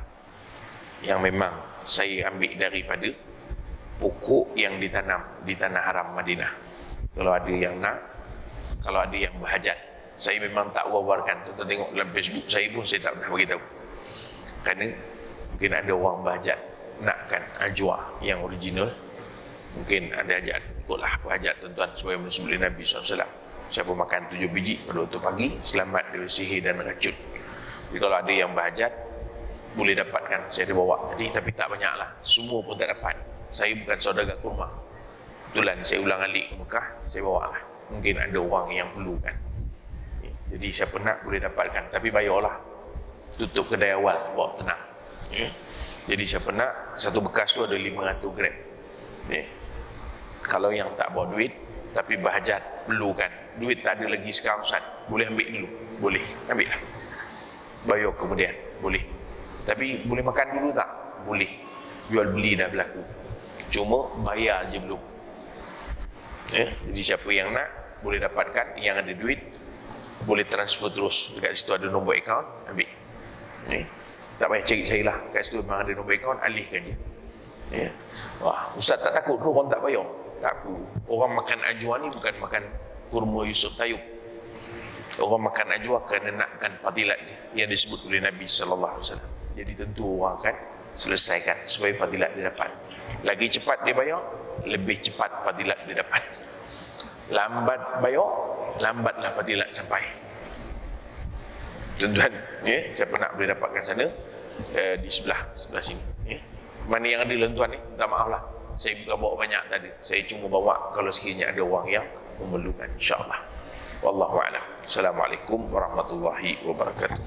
S1: yang memang saya ambil daripada pokok yang ditanam di tanah haram Madinah. Kalau ada yang nak, kalau ada yang berhajat, saya memang tak wawarkan. Tuan-tuan tengok dalam Facebook saya pun saya tak pernah beritahu, kerana mungkin ada orang berhajat nakkan ajwa yang original. Mungkin ada hajat, ikutlah berhajat tuan-tuan supaya mensulit Nabi SAW. Siapa makan 7 biji pada waktu pagi selamat dari sihir dan racun. Jadi kalau ada yang berhajat boleh dapatkan. Saya ada bawa tadi tapi tak banyak lah, semua pun tak dapat. Saya bukan saudagar kurma. Kebetulan saya ulang alik ke Mekah, saya bawa lah. Mungkin ada orang yang perlukan. Jadi siapa nak boleh dapatkan, tapi bayarlah. Tutup kedai awal, bawa tenang. Jadi siapa nak, satu bekas tu ada 500 gram. Kalau yang tak bawa duit tapi berhajat, perlukan duit, tak ada lagi sekarang Ustaz, boleh ambil dulu? Boleh, ambil lah. Bayar kemudian, boleh. Tapi boleh makan dulu tak? Boleh. Jual beli dah berlaku, cuma bayar je belum. Jadi siapa yang nak boleh dapatkan, yang ada duit boleh transfer terus. Dekat situ ada nombor akaun, ambil. Tak payah cari saya lah, kat situ memang ada nombor akaun, alihkan je. Wah, Ustaz tak takut ke orang tak bayar? Takut. Orang makan ajwa ni bukan makan kurma Yusuf Tayyub. Orang makan ajwa kerana nakkan fadilat dia yang disebut oleh Nabi sallallahu alaihi wasallam. Jadi tentu orang akan selesaikan supaya fadilat dia dapat. Lagi cepat dia bayar, lebih cepat fadilat dia dapat. Lambat bayar, lambatlah fadilat sampai. Tuan-tuan, ya, siapa nak boleh dapatkan sana, di sebelah sini, ya. Mana yang ada tuan ni, minta maaf lah, saya bukan bawa banyak tadi, saya cuma bawa kalau sekiranya ada orang yang memerlukan, insyaAllah. Wallahu a'lam. Assalamualaikum warahmatullahi wabarakatuh.